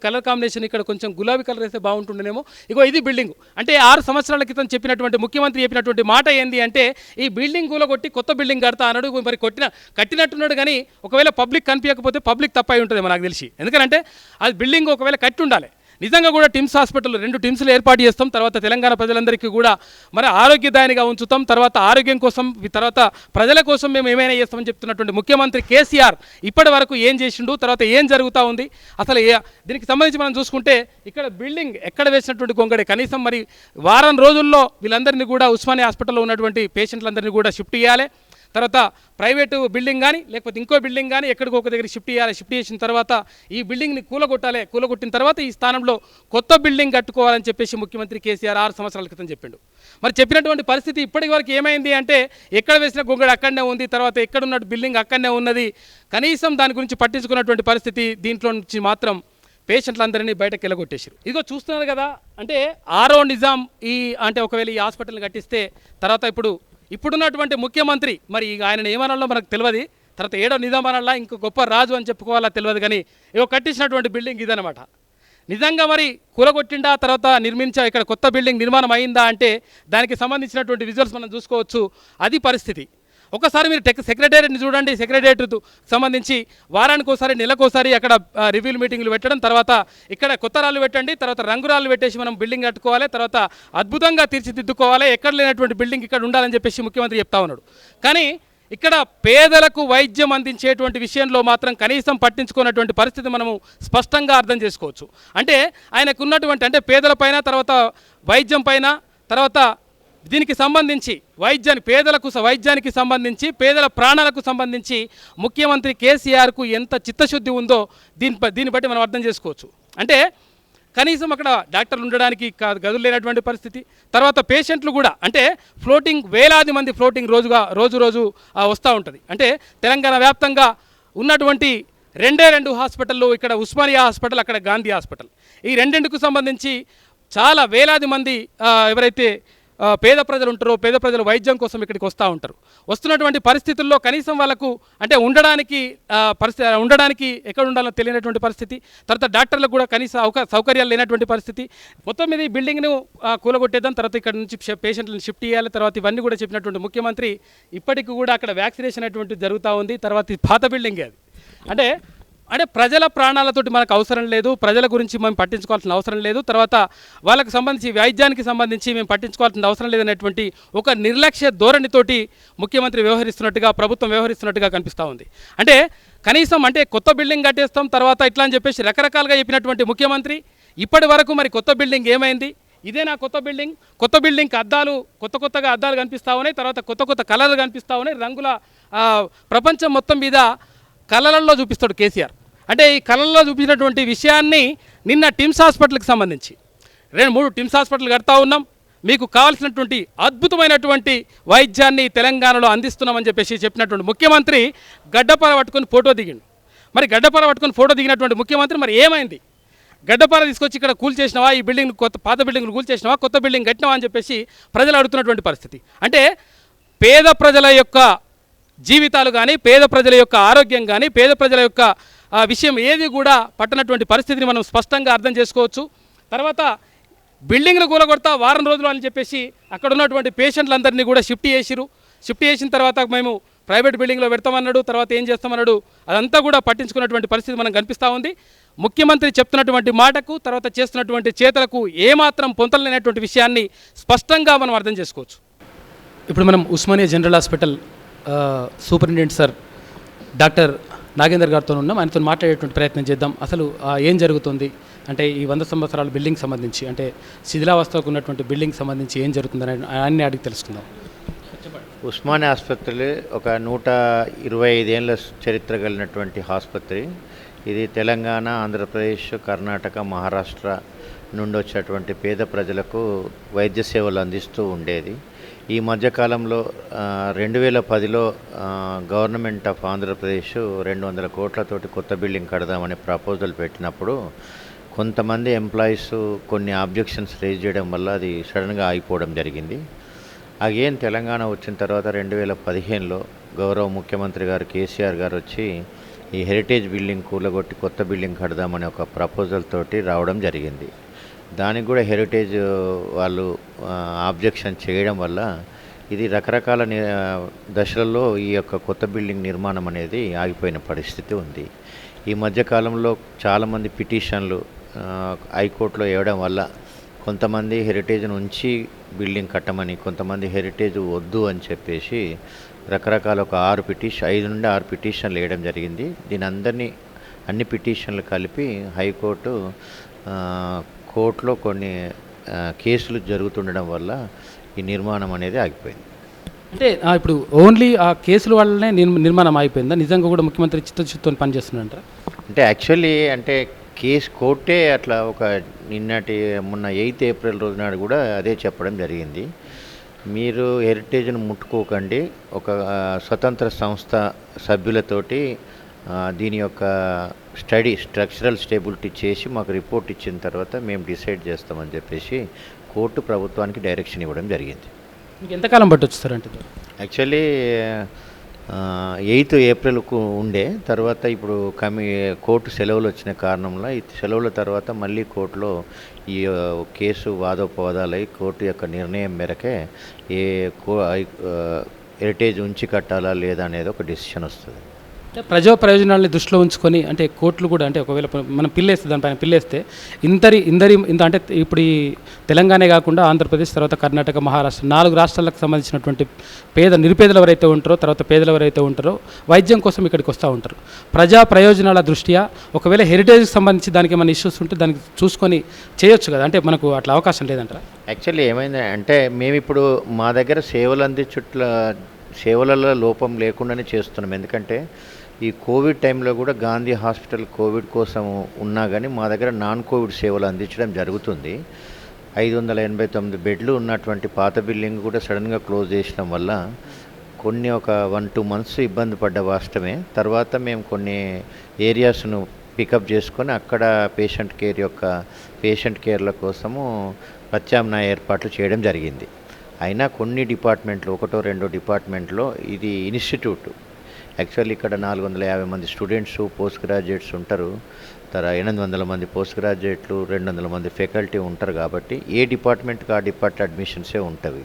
కలర్ కాంబినేషన్ ఇక్కడ కొంచెం గులాబీ కలర్ వేస్తే బాగుంటుండేమో. ఇది బిల్డింగ్. అంటే 6 సంవత్సరాల క్రితం ముఖ్యమంత్రి చెప్పినటువంటి మాట ఏంది అంటే ఈ బిల్డింగ్ కూలగొట్టి కొత్త బిల్డింగ్ కడతా అన్నాడు. మరి కట్టినట్టున్నాడు, కానీ ఒకవేళ పబ్లిక్ కనిపించకపోతే పబ్లిక్ తప్పై ఉంటుంది నాకు తెలిసి. ఎందుకంటే అది బిల్డింగ్ ఒకవేళ కట్టి ఉండాలి. నిజంగా కూడా టిమ్స్ హాస్పిటల్ 2 టిమ్స్లు ఏర్పాటు చేస్తాం, తర్వాత తెలంగాణ ప్రజలందరికీ కూడా మరి ఆరోగ్యదాయనిగా ఉంచుతాం, తర్వాత ఆరోగ్యం కోసం తర్వాత ప్రజల కోసం మేము ఏమైనా చేస్తామని చెప్తున్నటువంటి ముఖ్యమంత్రి కేసీఆర్ ఇప్పటి వరకు ఏం చేసిండు, తర్వాత ఏం జరుగుతూ ఉంది అసలు దీనికి సంబంధించి మనం చూసుకుంటే ఇక్కడ బిల్డింగ్ ఎక్కడ వేసినటువంటి గొంగడే. కనీసం మరి వారం రోజుల్లో వీళ్ళందరినీ కూడా ఉస్మానియా హాస్పిటల్లో ఉన్నటువంటి పేషెంట్లందరినీ కూడా షిఫ్ట్ చేయాలి, తర్వాత ప్రైవేటు బిల్డింగ్ కానీ లేకపోతే ఇంకో బిల్డింగ్ కానీ ఎక్కడికో ఒక దగ్గర షిఫ్ట్ చేసిన తర్వాత ఈ బిల్డింగ్ని కూలగొట్టిన తర్వాత ఈ స్థానంలో కొత్త బిల్డింగ్ కట్టుకోవాలని చెప్పేసి ముఖ్యమంత్రి కేసీఆర్ 6 సంవత్సరాల క్రితం చెప్పిండు. మరి చెప్పినటువంటి పరిస్థితి ఇప్పటి వరకు ఏమైంది అంటే ఎక్కడ వేసిన గొంగడి అక్కడనే ఉంది, తర్వాత ఎక్కడున్న బిల్డింగ్ అక్కడనే ఉన్నది, కనీసం దాని గురించి పట్టించుకున్నటువంటి పరిస్థితి దీంట్లో నుంచి మాత్రం పేషెంట్లందరినీ బయటకు వెళ్ళగొట్టేసారు. ఇదిగో చూస్తున్నారు కదా, అంటే 6వ నిజాం అంటే ఒకవేళ ఈ హాస్పిటల్ని కట్టిస్తే తర్వాత ఇప్పుడున్నటువంటి ముఖ్యమంత్రి మరి ఆయన ఏమనాలో మనకు తెలియదు, తర్వాత 7వ నిజాం అనాలా ఇంకో గొప్ప రాజు అని చెప్పుకోవాలా తెలియదు, కానీ కట్టించినటువంటి బిల్డింగ్ ఇదనమాట. నిజంగా మరి కూలగొట్టిండా తర్వాత ఇక్కడ కొత్త బిల్డింగ్ నిర్మాణం అయిందా అంటే దానికి సంబంధించినటువంటి విజువల్స్ మనం చూసుకోవచ్చు. అది పరిస్థితి. ఒకసారి మీరు సెక్రటేరియట్ని చూడండి. సెక్రటేరియట్ సంబంధించి వారానికి ఒకసారి నెలకోసారి అక్కడ రివ్యూ మీటింగ్లు పెట్టడం, తర్వాత ఇక్కడ కొత్త రాళ్ళు పెట్టండి, తర్వాత రంగురాళ్ళు పెట్టేసి మనం బిల్డింగ్ కట్టుకోవాలి, తర్వాత అద్భుతంగా తీర్చిదిద్దుకోవాలి, ఎక్కడ లేనటువంటి బిల్డింగ్ ఇక్కడ ఉండాలని చెప్పేసి ముఖ్యమంత్రి చెప్తా ఉన్నాడు. కానీ ఇక్కడ పేదలకు వైద్యం అందించేటువంటి విషయంలో మాత్రం కనీసం పట్టించుకున్నటువంటి పరిస్థితి మనము స్పష్టంగా అర్థం చేసుకోవచ్చు. అంటే ఆయనకు ఉన్నటువంటి అంటే పేదల పైన, తర్వాత వైద్యం పైన, తర్వాత దీనికి సంబంధించి వైద్యానికి సంబంధించి పేదల ప్రాణాలకు సంబంధించి ముఖ్యమంత్రి కేసీఆర్కు ఎంత చిత్తశుద్ధి ఉందో దీన్ని బట్టి మనం అర్థం చేసుకోవచ్చు. అంటే కనీసం అక్కడ డాక్టర్లు ఉండడానికి గదులు లేనటువంటి పరిస్థితి, తర్వాత పేషెంట్లు కూడా అంటే వేలాది మంది రోజు వస్తూ ఉంటుంది. అంటే తెలంగాణ వ్యాప్తంగా ఉన్నటువంటి 2 హాస్పిటళ్ళు, ఇక్కడ ఉస్మానియా హాస్పిటల్, అక్కడ గాంధీ హాస్పిటల్, ఈ రెండింటికి సంబంధించి చాలా వేలాది మంది ఎవరైతే పేద ప్రజలు ఉంటారో పేద ప్రజలు వైద్యం కోసం ఇక్కడికి వస్తున్నటువంటి పరిస్థితుల్లో కనీసం వాళ్ళకు అంటే ఉండడానికి ఎక్కడ ఉండాలో తెలియనటువంటి పరిస్థితి, తర్వాత డాక్టర్లకు కూడా కనీస సౌకర్యాలు లేనటువంటి పరిస్థితి. మొత్తం మీద ఈ బిల్డింగ్ను కూలగొట్టేద్దాం, తర్వాత ఇక్కడ నుంచి పేషెంట్లను షిఫ్ట్ చేయాలి, తర్వాత ఇవన్నీ కూడా చెప్పినటువంటి ముఖ్యమంత్రి ఇప్పటికి కూడా అక్కడ వ్యాక్సినేషన్ అటువంటి జరుగుతూ ఉంది. తర్వాత పాత బిల్డింగే అది. అంటే అంటే ప్రజల ప్రాణాలతోటి మనకు అవసరం లేదు, ప్రజల గురించి మేము పట్టించుకోవాల్సిన అవసరం లేదు, తర్వాత వాళ్ళకి సంబంధించి వైద్యానికి సంబంధించి మేము పట్టించుకోవాల్సిన అవసరం లేదనేటువంటి ఒక నిర్లక్ష్య ధోరణితోటి ముఖ్యమంత్రి వ్యవహరిస్తున్నట్టుగా, ప్రభుత్వం వ్యవహరిస్తున్నట్టుగా కనిపిస్తూ ఉంది. అంటే కనీసం అంటే కొత్త బిల్డింగ్ కట్టేస్తాం తర్వాత ఇట్లా అని చెప్పేసి రకరకాలుగా చెప్పినటువంటి ముఖ్యమంత్రి ఇప్పటి వరకు మరి కొత్త బిల్డింగ్ ఏమైంది? ఇదే నా కొత్త బిల్డింగ్కి అద్దాలు కొత్తగా అద్దాలు కనిపిస్తూ ఉన్నాయి, తర్వాత కొత్త కలర్లు కనిపిస్తూ ఉన్నాయి, రంగుల ప్రపంచం మొత్తం మీద కలర్లలో చూపిస్తాడు కేసీఆర్. అంటే ఈ కళల్లో చూపించినటువంటి విషయాన్ని నిన్న టిమ్స్ హాస్పిటల్కి సంబంధించి 2-3 టిమ్స్ హాస్పిటల్ కడతా ఉన్నాం, మీకు కావాల్సినటువంటి అద్భుతమైనటువంటి వైద్యాన్ని తెలంగాణలో అందిస్తున్నామని చెప్పేసి చెప్పినటువంటి ముఖ్యమంత్రి గడ్డపార పట్టుకొని ఫోటో దిగిండు. మరి గడ్డపార పట్టుకొని ఫోటో దిగినటువంటి ముఖ్యమంత్రి మరి ఏమైంది? గడ్డపార తీసుకొచ్చి ఇక్కడ కూల్ చేసినావా, ఈ బిల్డింగ్ పాత బిల్డింగ్లు కూల్ చేసినావా, కొత్త బిల్డింగ్ కట్టినావా అని చెప్పేసి ప్రజలు అడుగుతున్నటువంటి పరిస్థితి. అంటే పేద ప్రజల యొక్క జీవితాలు కానీ, పేద ప్రజల యొక్క ఆరోగ్యం కానీ, పేద ప్రజల యొక్క విషయం ఏది కూడా పట్టనటువంటి పరిస్థితిని మనం స్పష్టంగా అర్థం చేసుకోవచ్చు. తర్వాత బిల్డింగ్లు కూలగొడతా వారం రోజులు అని చెప్పేసి అక్కడ ఉన్నటువంటి పేషెంట్లందరినీ కూడా షిఫ్ట్ చేసిన తర్వాత మేము ప్రైవేట్ బిల్డింగ్లో పెడతామన్నాడు, తర్వాత ఏం చేస్తామన్నాడు, అదంతా కూడా పట్టించుకున్నటువంటి పరిస్థితి మనకు కనిపిస్తూ ఉంది. ముఖ్యమంత్రి చెప్తున్నటువంటి మాటకు తర్వాత చేస్తున్నటువంటి చేతలకు ఏమాత్రం పొంతలేనటువంటి విషయాన్ని స్పష్టంగా మనం అర్థం చేసుకోవచ్చు. ఇప్పుడు మనం Osmania general hospital superintendent sir doctor Nagender గారితో ఉన్నాం. ఆయనతో మాట్లాడేటువంటి ప్రయత్నం చేద్దాం. అసలు ఏం జరుగుతుంది అంటే ఈ 100 సంవత్సరాల బిల్డింగ్ సంబంధించి, అంటే శిథిలావస్థకు ఉన్నటువంటి బిల్డింగ్ సంబంధించి ఏం జరుగుతుందని అన్నీ అడిగి తెలుసుకుందాం. ఉస్మానియా ఆసుపత్రి ఒక 125 ఏళ్ళ చరిత్ర కలిగినటువంటి ఆసుపత్రి. ఇది తెలంగాణ, ఆంధ్రప్రదేశ్, కర్ణాటక, మహారాష్ట్ర నుండి వచ్చేటువంటి పేద ప్రజలకు వైద్య సేవలు అందిస్తూ ఉండేది. ఈ మధ్యకాలంలో 2010లో గవర్నమెంట్ ఆఫ్ ఆంధ్రప్రదేశ్ 200 కోట్లతోటి కొత్త బిల్డింగ్ కడదామని ప్రపోజల్ పెట్టినప్పుడు కొంతమంది ఎంప్లాయీస్ కొన్ని ఆబ్జెక్షన్స్ రేజ్ చేయడం వల్ల అది సడన్గా ఆగిపోవడం జరిగింది. అగైన్ తెలంగాణ వచ్చిన తర్వాత 2015లో గౌరవ ముఖ్యమంత్రి గారు కేసీఆర్ గారు వచ్చి ఈ హెరిటేజ్ బిల్డింగ్ కూలగొట్టి కొత్త బిల్డింగ్ కడదామని ఒక ప్రపోజల్ తోటి రావడం జరిగింది. దానికి కూడా హెరిటేజ్ వాళ్ళు ఆబ్జెక్షన్ చేయడం వల్ల ఇది రకరకాల దశలలో ఈ యొక్క కొత్త బిల్డింగ్ నిర్మాణం అనేది ఆగిపోయిన పరిస్థితి ఉంది. ఈ మధ్యకాలంలో చాలామంది పిటిషన్లు హైకోర్టులో వేయడం వల్ల కొంతమంది హెరిటేజ్ను ఉంచి బిల్డింగ్ కట్టమని, కొంతమంది హెరిటేజ్ వద్దు అని చెప్పేసి రకరకాల ఒక 5 నుండి 6 పిటిషన్లు వేయడం జరిగింది. అన్ని పిటిషన్లు కలిపి హైకోర్టు కోర్టులో కొన్ని కేసులు జరుగుతుండడం వల్ల ఈ నిర్మాణం అనేది ఆగిపోయింది. అంటే ఇప్పుడు ఓన్లీ ఆ కేసుల వల్లనే నిర్మాణం అయిపోయిందా? నిజంగా కూడా ముఖ్యమంత్రి చిత్తశుద్ధితో పనిచేస్తున్నారంటారా? అంటే యాక్చువల్లీ కోర్టే అట్లా మొన్న 8 ఏప్రిల్ రోజు నాడు కూడా అదే చెప్పడం జరిగింది. మీరు హెరిటేజ్ను ముట్టుకోకండి, ఒక స్వతంత్ర సంస్థ సభ్యులతోటి దీని యొక్క స్ట్రక్చరల్ స్టేబిలిటీ చేసి మాకు రిపోర్ట్ ఇచ్చిన తర్వాత మేము డిసైడ్ చేస్తామని చెప్పేసి కోర్టు ప్రభుత్వానికి డైరెక్షన్ ఇవ్వడం జరిగింది. మీకు ఎంతకాలం పట్టొచ్చు సార్? అంటే యాక్చువల్లీ 8 ఏప్రిల్కు ఉండే తర్వాత ఇప్పుడు కోర్టు సెలవులు వచ్చిన కారణంలో ఈ సెలవుల తర్వాత మళ్ళీ కోర్టులో ఈ కేసు వాదోపవాదాలై కోర్టు యొక్క నిర్ణయం మేరకే హెరిటేజ్ ఉంచి కట్టాలా లేదా అనేది ఒక డెసిషన్ వస్తుంది. ప్రజా ప్రయోజనాలని దృష్టిలో ఉంచుకొని అంటే కోర్టులు కూడా అంటే ఒకవేళ మనం దానిపైన పిల్లేస్తే ఇంత అంటే ఇప్పుడు ఈ తెలంగాణ కాకుండా ఆంధ్రప్రదేశ్, తర్వాత కర్ణాటక, మహారాష్ట్ర 4 రాష్ట్రాలకు సంబంధించినటువంటి నిరుపేదలు ఎవరైతే ఉంటారో, తర్వాత పేదలు ఎవరైతే ఉంటారో వైద్యం కోసం ఇక్కడికి వస్తూ ఉంటారు. ప్రజా ప్రయోజనాల దృష్ట్యా ఒకవేళ హెరిటేజ్కి సంబంధించి దానికి ఏమైనా ఇష్యూస్ ఉంటే దానికి చూసుకొని చేయొచ్చు కదా, అంటే మనకు అట్లా అవకాశం లేదంటారా? యాక్చువల్లీ ఏమైంది అంటే మేము ఇప్పుడు మా దగ్గర సేవలలో లోపం లేకుండానే చేస్తున్నాం. ఎందుకంటే ఈ కోవిడ్ టైంలో కూడా గాంధీ హాస్పిటల్ కోవిడ్ కోసం ఉన్నా కానీ మా దగ్గర నాన్ కోవిడ్ సేవలు అందించడం జరుగుతుంది. 589 బెడ్లు ఉన్నటువంటి పాత బిల్డింగ్ కూడా సడన్గా క్లోజ్ చేసడం వల్ల ఒక 1-2 months ఇబ్బంది పడ్డ వాస్తవమే. తర్వాత మేము కొన్ని ఏరియాస్ను పికప్ చేసుకొని అక్కడ పేషెంట్ కేర్ల కోసము ప్రత్యామ్నాయ ఏర్పాట్లు చేయడం జరిగింది. అయినా కొన్ని డిపార్ట్మెంట్లు 1-2 డిపార్ట్మెంట్లో ఇది ఇన్స్టిట్యూట్. యాక్చువల్లీ ఇక్కడ 450 మంది స్టూడెంట్స్, పోస్ట్ గ్రాడ్యుయేట్స్ ఉంటారు. 800 మంది పోస్ట్ గ్రాడ్యుయేట్లు, 200 మంది ఫ్యాకల్టీ ఉంటారు. కాబట్టి ఏ డిపార్ట్మెంట్కి ఆ డిపార్ట్మెంట్ అడ్మిషన్సే ఉంటవి.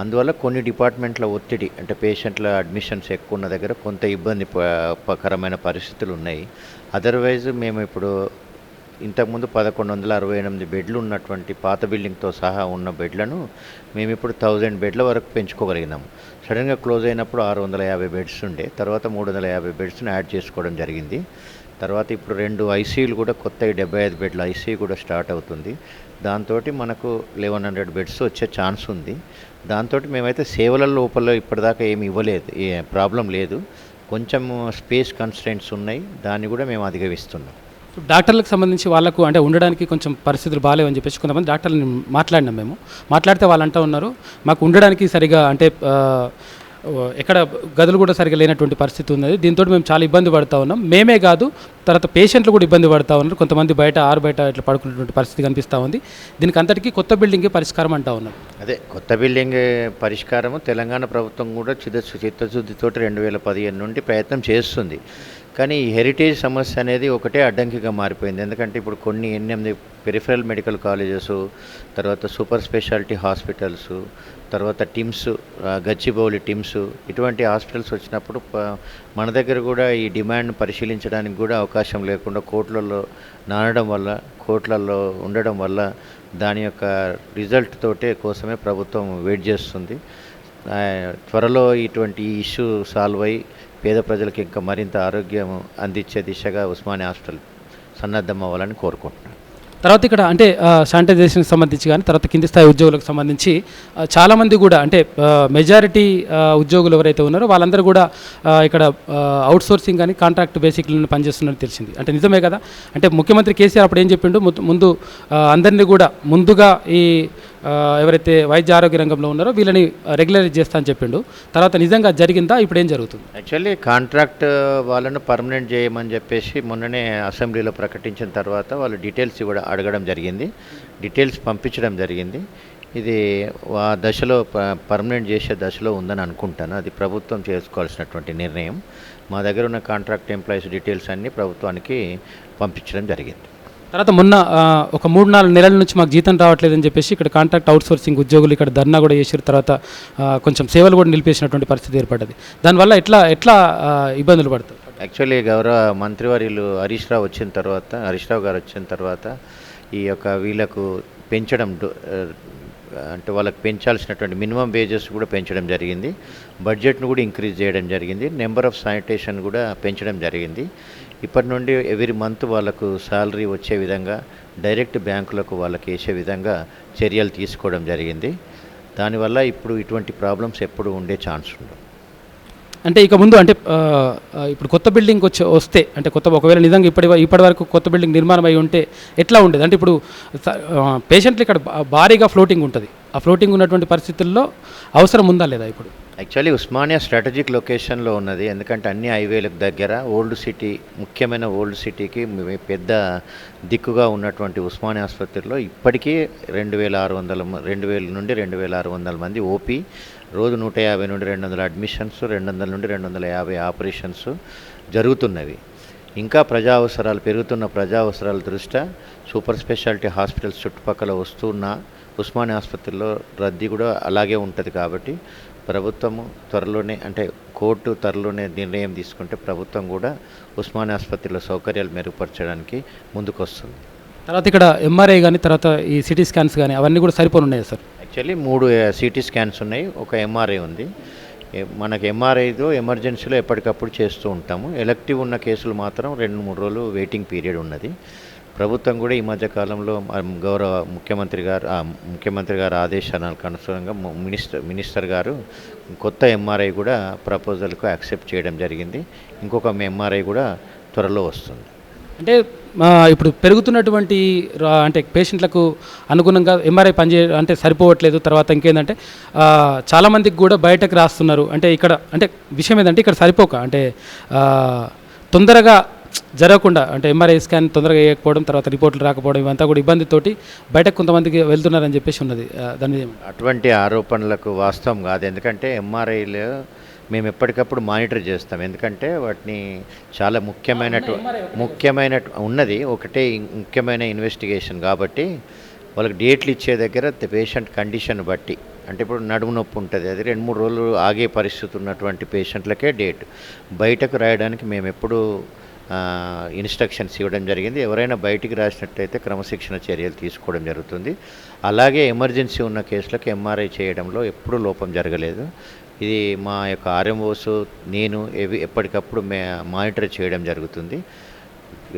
అందువల్ల కొన్ని డిపార్ట్మెంట్ల ఒత్తిడి అంటే పేషెంట్ల అడ్మిషన్స్ ఎక్కువ ఉన్న దగ్గర కొంత ఇబ్బందికరమైన పరిస్థితులు ఉన్నాయి. అదర్వైజ్ మేము ఇప్పుడు ఇంతకుముందు 1168 బెడ్లు ఉన్నటువంటి పాత బిల్డింగ్తో సహా ఉన్న బెడ్లను మేము ఇప్పుడు 1000 బెడ్ల వరకు పెంచుకోగలిగినాము. సడన్గా క్లోజ్ అయినప్పుడు 650 బెడ్స్ ఉండే, తర్వాత 350 బెడ్స్ని యాడ్ చేసుకోవడం జరిగింది. తర్వాత ఇప్పుడు 2 ఐసీయూలు కూడా కొత్తవి 75 బెడ్ల ఐసీయూ కూడా స్టార్ట్ అవుతుంది. దాంతో మనకు 1100 బెడ్స్ వచ్చే ఛాన్స్ ఉంది. దాంతో మేమైతే సేవల లోపల ఇప్పటిదాకా ఏమి ఇవ్వలేదు, ఏ ప్రాబ్లం లేదు. కొంచెం స్పేస్ కన్స్ట్రెంట్స్ ఉన్నాయి, దాన్ని కూడా మేము అధిగమిస్తున్నాం. డాక్టర్లకు సంబంధించి వాళ్ళకు అంటే ఉండడానికి కొంచెం పరిస్థితులు బాగాలేవని చెప్పేసి కొంతమంది డాక్టర్లను మాట్లాడినాం. మేము మాట్లాడితే వాళ్ళు అంటూ ఉన్నారు, మాకు ఉండడానికి సరిగా అంటే ఎక్కడ గదులు కూడా సరిగా లేనటువంటి పరిస్థితి ఉన్నది. దీంతో మేము చాలా ఇబ్బంది పడుతూ ఉన్నాం. మేమే కాదు, తర్వాత పేషెంట్లు కూడా ఇబ్బంది పడుతూ ఉన్నారు. కొంతమంది బయట ఇట్లా పడుకున్నటువంటి పరిస్థితి కనిపిస్తూ ఉంది. దీనికి అంతటికీ కొత్త బిల్డింగే పరిష్కారం అంటూ ఉన్నారు. అదే కొత్త బిల్డింగ్ పరిష్కారము తెలంగాణ ప్రభుత్వం కూడా చిత్తశుద్ధితో 2015 నుండి ప్రయత్నం చేస్తుంది. కానీ ఈ హెరిటేజ్ సమస్య అనేది ఒకటే అడ్డంకిగా మారిపోయింది. ఎందుకంటే ఇప్పుడు కొన్ని 8 పెరిఫరల్ మెడికల్ కాలేజెస్, తర్వాత సూపర్ స్పెషాలిటీ హాస్పిటల్స్, తర్వాత టిమ్స్, గచ్చిబౌలి టిమ్స్, ఇటువంటి హాస్పిటల్స్ వచ్చినప్పుడు మన దగ్గర కూడా ఈ డిమాండ్ పరిశీలించడానికి కూడా అవకాశం లేకుండా కోట్లలో నానడం వల్ల, కోట్లలో ఉండడం వల్ల దాని యొక్క రిజల్ట్ కోసమే ప్రభుత్వం వెయిట్ చేస్తుంది. త్వరలో ఇటువంటి ఇష్యూ సాల్వ్ అయ్యి పేద ప్రజలకు ఇంకా మరింత ఆరోగ్యం అందించే దిశగా ఉస్మానియా హాస్పిటల్ సన్నద్ధం అవ్వాలని కోరుకుంటున్నాను. తర్వాత ఇక్కడ అంటే శానిటైజేషన్కి సంబంధించి కానీ తర్వాత కింది స్థాయి ఉద్యోగులకు సంబంధించి చాలామంది కూడా అంటే మెజారిటీ ఉద్యోగులు ఎవరైతే ఉన్నారో వాళ్ళందరూ కూడా ఇక్కడ అవుట్సోర్సింగ్ కానీ కాంట్రాక్ట్ బేసిక్లను పనిచేస్తున్నారని తెలిసింది. అంటే నిజమే కదా? అంటే ముఖ్యమంత్రి కేసీఆర్ అప్పుడు ఏం చెప్పిండు, ముందు అందరినీ కూడా ముందుగా ఈ ఎవరైతే వైద్య ఆరోగ్య రంగంలో ఉన్నారో వీళ్ళని రెగ్యులరైజ్ చేస్తా అని చెప్పిండు. తర్వాత నిజంగా జరిగిందా? ఇప్పుడు ఏం జరుగుతుంది? యాక్చువల్లీ కాంట్రాక్ట్ వాళ్ళను పర్మనెంట్ చేయమని చెప్పేసి మొన్ననే అసెంబ్లీలో ప్రకటించిన తర్వాత వాళ్ళు డీటెయిల్స్ కూడా అడగడం జరిగింది, డీటెయిల్స్ పంపించడం జరిగింది. ఇది ఆ దశలో పర్మనెంట్ చేసే దశలో ఉందని అనుకుంటాను. అది ప్రభుత్వం చేసుకోవాల్సినటువంటి నిర్ణయం. మా దగ్గర ఉన్న కాంట్రాక్ట్ ఎంప్లాయీస్ డీటెయిల్స్ అన్నీ ప్రభుత్వానికి పంపించడం జరిగింది. తర్వాత మొన్న ఒక 3-4 నెలల నుంచి మాకు జీతం రావట్లేదని చెప్పేసి ఇక్కడ కాంట్రాక్ట్ అవుట్సోర్సింగ్ ఉద్యోగులు ఇక్కడ ధర్నా కూడా చేసిన తర్వాత కొంచెం సేవలు కూడా నిలిపేసినటువంటి పరిస్థితి ఏర్పడ్డది. దానివల్ల ఎట్లా ఇబ్బందులు పడతారు? యాక్చువల్లీ గౌరవ మంత్రివర్యులు హరీష్ రావు గారు వచ్చిన తర్వాత ఈ యొక్క వీళ్ళకు పెంచడం అంటే వాళ్ళకి పెంచాల్సినటువంటి మినిమం వేజెస్ కూడా పెంచడం జరిగింది, బడ్జెట్ను కూడా ఇంక్రీజ్ చేయడం జరిగింది, నెంబర్ ఆఫ్ శానిటేషన్ కూడా పెంచడం జరిగింది. ఇప్పటి నుండి ఎవ్రీ మంత్ వాళ్ళకు శాలరీ వచ్చే విధంగా డైరెక్ట్ బ్యాంకులకు వాళ్ళకి వేసే విధంగా చర్యలు తీసుకోవడం జరిగింది. దానివల్ల ఇప్పుడు ఇటువంటి ప్రాబ్లమ్స్ ఎప్పుడు ఉండే ఛాన్స్ ఉండవు. అంటే ఇక ముందు అంటే ఇప్పుడు కొత్త బిల్డింగ్ వస్తే అంటే ఒకవేళ నిజంగా ఇప్పటి వరకు కొత్త బిల్డింగ్ నిర్మాణం అయి ఉంటే ఎట్లా ఉండేది? అంటే ఇప్పుడు పేషెంట్లు ఇక్కడ భారీగా ఫ్లోటింగ్ ఉంటుంది. ఆ ఫ్లోటింగ్ ఉన్నటువంటి పరిస్థితుల్లో అవసరం ఉందా లేదా? ఇప్పుడు యాక్చువల్లీ ఉస్మానియా స్ట్రాటజిక్ లొకేషన్లో ఉన్నది. ఎందుకంటే అన్ని హైవేలకు దగ్గర ఓల్డ్ సిటీ, ముఖ్యమైన ఓల్డ్ సిటీకి పెద్ద దిక్కుగా ఉన్నటువంటి ఉస్మానియా ఆసుపత్రిలో ఇప్పటికీ 2600 నుండి 2600 మంది ఓపీ, రోజు 150 నుండి 200 అడ్మిషన్స్, 200 నుండి 250 ఆపరేషన్స్ జరుగుతున్నవి. ఇంకా పెరుగుతున్న ప్రజా అవసరాల దృష్ట్యా సూపర్ స్పెషాలిటీ హాస్పిటల్స్ చుట్టుపక్కల వస్తున్న ఉస్మానియా ఆసుపత్రిలో రద్దీ కూడా అలాగే ఉంటుంది. కాబట్టి ప్రభుత్వము త్వరలోనే అంటే కోర్టు త్వరలోనే నిర్ణయం తీసుకుంటే ప్రభుత్వం కూడా ఉస్మానియా ఆసుపత్రిలో సౌకర్యాలు మెరుగుపరచడానికి ముందుకు వస్తుంది. తర్వాత ఇక్కడ ఎంఆర్ఐ కానీ తర్వాత ఈ సిటీ స్కాన్స్ కానీ అవన్నీ కూడా సరిపోనున్నాయి సార్? యాక్చువల్లీ 3 సిటీ స్కాన్స్ ఉన్నాయి, ఒక ఎంఆర్ఐ ఉంది. మనకు ఎంఆర్ఐతో ఎమర్జెన్సీలో ఎప్పటికప్పుడు చేస్తూ ఉంటాము. ఎలక్టివ్ ఉన్న కేసులు మాత్రం 2-3 రోజులు వెయిటింగ్ పీరియడ్ ఉన్నది. ప్రభుత్వం కూడా ఈ మధ్య కాలంలో గౌరవ ముఖ్యమంత్రి గారు ఆదేశాలకు అనుసారంగా మినిస్టర్ గారు కొత్త ఎంఆర్ఐ కూడా ప్రపోజల్కు యాక్సెప్ట్ చేయడం జరిగింది. ఇంకొక ఎంఆర్ఐ కూడా త్వరలో వస్తుంది. అంటే ఇప్పుడు పెరుగుతున్నటువంటి అంటే పేషెంట్లకు అనుగుణంగా ఎంఆర్ఐ అంటే సరిపోవట్లేదు. తర్వాత ఇంకేంటంటే చాలామందికి కూడా బయటకు రాస్తున్నారు. అంటే ఇక్కడ అంటే విషయం ఏంటంటే ఇక్కడ సరిపోక అంటే తొందరగా జరగకుండా అంటే ఎంఆర్ఐ స్కాన్ తొందరగా వేయకపోవడం, తర్వాత రిపోర్ట్లు రాకపోవడం, ఇవంతా కూడా ఇబ్బందితోటి బయటకు కొంతమందికి వెళ్తున్నారని చెప్పేసి ఉన్నది. దాని అటువంటి ఆరోపణలకు వాస్తవం కాదు. ఎందుకంటే ఎంఆర్ఐలో మేము ఎప్పటికప్పుడు మానిటర్ చేస్తాం. ఎందుకంటే వాటిని చాలా ముఖ్యమైన ఉన్నది ఒకటే ముఖ్యమైన ఇన్వెస్టిగేషన్ కాబట్టి వాళ్ళకి డేట్లు ఇచ్చే దగ్గర పేషెంట్ కండిషన్ బట్టి అంటే ఇప్పుడు నడుము నొప్పి ఉంటుంది, అది 2-3 రోజులు ఆగే పరిస్థితి ఉన్నటువంటి పేషెంట్లకే డేట్. బయటకు రాయడానికి మేము ఎప్పుడు ఇన్స్ట్రక్షన్స్ ఇవ్వడం జరిగింది. ఎవరైనా బయటికి రాసినట్టయితే క్రమశిక్షణ చర్యలు తీసుకోవడం జరుగుతుంది. అలాగే ఎమర్జెన్సీ ఉన్న కేసులకు ఎంఆర్ఐ చేయడంలో ఎప్పుడూ లోపం జరగలేదు. ఇది మా యొక్క ఆర్ఎంఓస్ నేను ఎప్పటికప్పుడు మానిటర్ చేయడం జరుగుతుంది.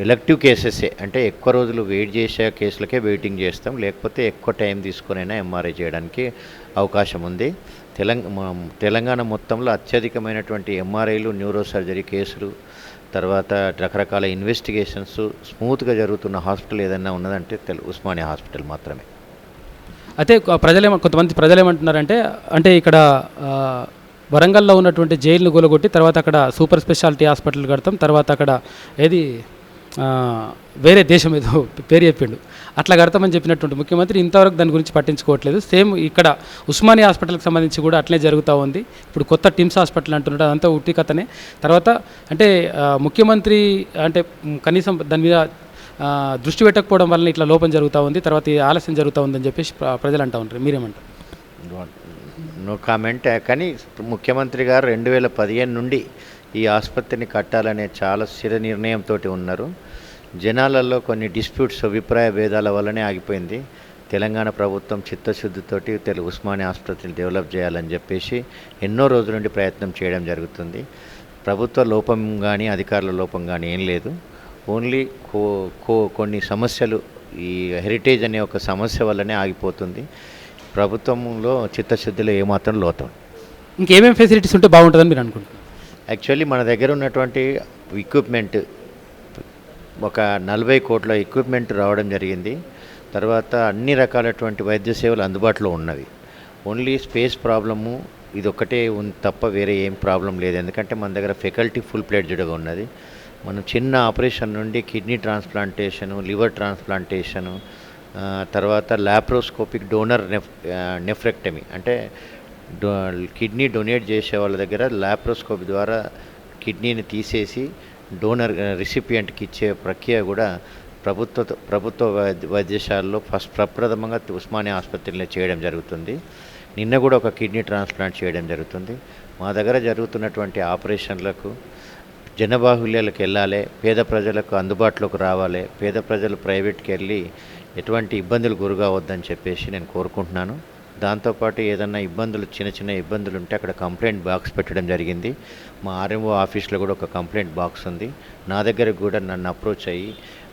ఎలక్టివ్ కేసెసే, అంటే ఎక్కువ రోజులు వెయిట్ చేసే కేసులకే వెయిటింగ్ చేస్తాం, లేకపోతే ఎక్కువ టైం తీసుకునైనా ఎంఆర్ఐ చేయడానికి అవకాశం ఉంది. తెలంగాణ మొత్తంలో అత్యధికమైనటువంటి ఎంఆర్ఐలు, న్యూరో సర్జరీ కేసులు, తర్వాత రకరకాల ఇన్వెస్టిగేషన్స్ స్మూత్గా జరుగుతున్న హాస్పిటల్ ఏదైనా ఉన్నదంటే ఉస్మానియా హాస్పిటల్ మాత్రమే. అయితే కొంతమంది ప్రజలు ఏమంటున్నారంటే, అంటే ఇక్కడ వరంగల్లో ఉన్నటువంటి జైలును కూలగొట్టి తర్వాత అక్కడ సూపర్ స్పెషాలిటీ హాస్పిటల్ కడతాం, తర్వాత అక్కడ వేరే దేశం ఏదో పేరు చెప్పిండు, అట్లా కడతామని చెప్పినటువంటి ముఖ్యమంత్రి ఇంతవరకు దాని గురించి పట్టించుకోవట్లేదు. సేమ్ ఇక్కడ ఉస్మానియా హాస్పిటల్కి సంబంధించి కూడా అట్లే జరుగుతూ ఉంది. ఇప్పుడు కొత్త టిమ్స్ హాస్పిటల్ అంటున్నాడు, అదంతా ఉట్టి కథనే. తర్వాత అంటే ముఖ్యమంత్రి అంటే కనీసం దాని మీద దృష్టి పెట్టకపోవడం వల్ల ఇట్లా లోపం జరుగుతూ ఉంది, తర్వాత ఆలస్యం జరుగుతూ ఉందని చెప్పేసి ప్రజలు అంటూ ఉంటారు. మీరేమంటారు? No comment. కానీ ముఖ్యమంత్రి గారు 2015 నుండి ఈ ఆసుపత్రిని కట్టాలనే చాలా స్థిర నిర్ణయంతో ఉన్నారు. జనాలలో కొన్ని డిస్ప్యూట్స్, అభిప్రాయ భేదాల వల్లనే ఆగిపోయింది. తెలంగాణ ప్రభుత్వం చిత్తశుద్ధితోటి ఉస్మానియా ఆసుపత్రిని డెవలప్ చేయాలని చెప్పేసి ఎన్నో రోజుల నుండి ప్రయత్నం చేయడం జరుగుతుంది. ప్రభుత్వ లోపం కానీ అధికారుల లోపం కానీ ఏం లేదు. ఓన్లీ కొన్ని సమస్యలు, ఈ హెరిటేజ్ అనే ఒక సమస్య వల్లనే ఆగిపోతుంది. ప్రభుత్వంలో చిత్తశుద్ధిలో ఏమాత్రం లోతం. ఇంకేమేమి ఫెసిలిటీస్ ఉంటే బాగుంటుందని మీరు అనుకుంటున్నారు? యాక్చువల్లీ మన దగ్గర ఉన్నటువంటి ఎక్విప్మెంట్ ఒక 40 కోట్ల ఎక్విప్మెంట్ రావడం జరిగింది. తర్వాత అన్ని రకాలటువంటి వైద్య సేవలు అందుబాటులో ఉన్నవి. ఓన్లీ స్పేస్ ప్రాబ్లము ఇది ఒక్కటే ఉంది తప్ప వేరే ఏం ప్రాబ్లం లేదు. ఎందుకంటే మన దగ్గర ఫెకల్టీ ఫుల్ ప్లేడ్జ్డ్గా ఉన్నది. మనం చిన్న ఆపరేషన్ నుండి కిడ్నీ ట్రాన్స్ప్లాంటేషను, లివర్ ట్రాన్స్ప్లాంటేషను, తర్వాత లాప్రోస్కోపిక్ డోనర్ నెఫ్రెక్టమీ, అంటే కిడ్నీ డొనేట్ చేసే వాళ్ళ దగ్గర లాప్రోస్కోపీ ద్వారా కిడ్నీని తీసేసి డోనర్ రిసిపియంట్కి ఇచ్చే ప్రక్రియ కూడా ప్రభుత్వ వైద్యశాలలో ప్రప్రథమంగా ఉస్మానియా ఆసుపత్రిలో చేయడం జరుగుతుంది. నిన్న కూడా ఒక కిడ్నీ ట్రాన్స్ప్లాంట్ చేయడం జరుగుతుంది. మా దగ్గర జరుగుతున్నటువంటి ఆపరేషన్లకు జనబాహుల్యాలకు వెళ్ళాలి, పేద ప్రజలకు అందుబాటులోకి రావాలి, పేద ప్రజలు ప్రైవేట్కి వెళ్ళి ఎటువంటి ఇబ్బందులు గురికావద్దని చెప్పేసి నేను కోరుకుంటున్నాను. దాంతోపాటు ఏదన్నా ఇబ్బందులు, చిన్న ఇబ్బందులు ఉంటే అక్కడ కంప్లైంట్ బాక్స్ పెట్టడం జరిగింది. మా ఆర్ఎంఓ ఆఫీస్లో కూడా ఒక కంప్లైంట్ బాక్స్ ఉంది. నా దగ్గరకు కూడా నన్ను అప్రోచ్ అయ్యి